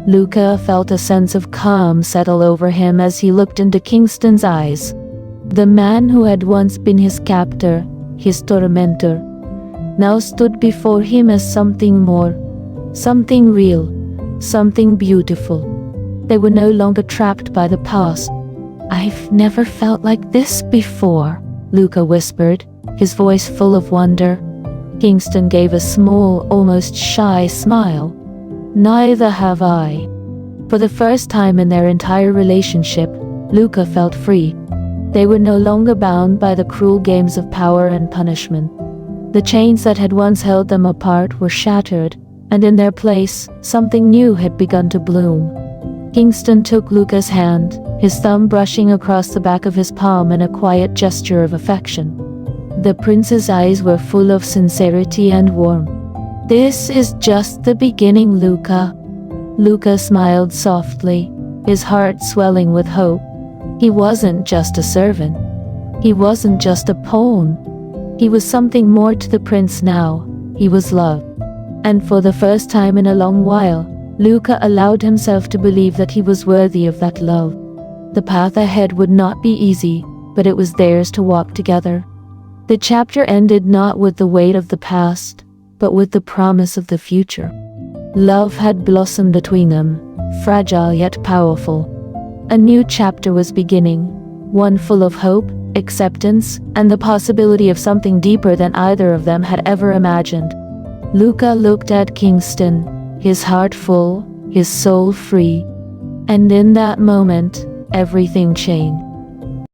Luca felt a sense of calm settle over him as he looked into Kingston's eyes. The man who had once been his captor, his tormentor, now stood before him as something more, something real, something beautiful. They were no longer trapped by the past. "I've never felt like this before," Luca whispered, his voice full of wonder. Kingston gave a small, almost shy smile. "Neither have I." For the first time in their entire relationship, Luca felt free. They were no longer bound by the cruel games of power and punishment. The chains that had once held them apart were shattered, and in their place, something new had begun to bloom. Kingston took Luca's hand, his thumb brushing across the back of his palm in a quiet gesture of affection. The prince's eyes were full of sincerity and warmth. "This is just the beginning, Luca." Luca smiled softly, his heart swelling with hope. He wasn't just a servant. He wasn't just a pawn. He was something more to the prince now. He was love. And for the first time in a long while, Luca allowed himself to believe that he was worthy of that love. The path ahead would not be easy, but it was theirs to walk together. The chapter ended not with the weight of the past, but with the promise of the future. Love had blossomed between them, fragile yet powerful. A new chapter was beginning, one full of hope, acceptance, and the possibility of something deeper than either of them had ever imagined. Luca looked at Kingston, his heart full, his soul free. And in that moment, everything changed.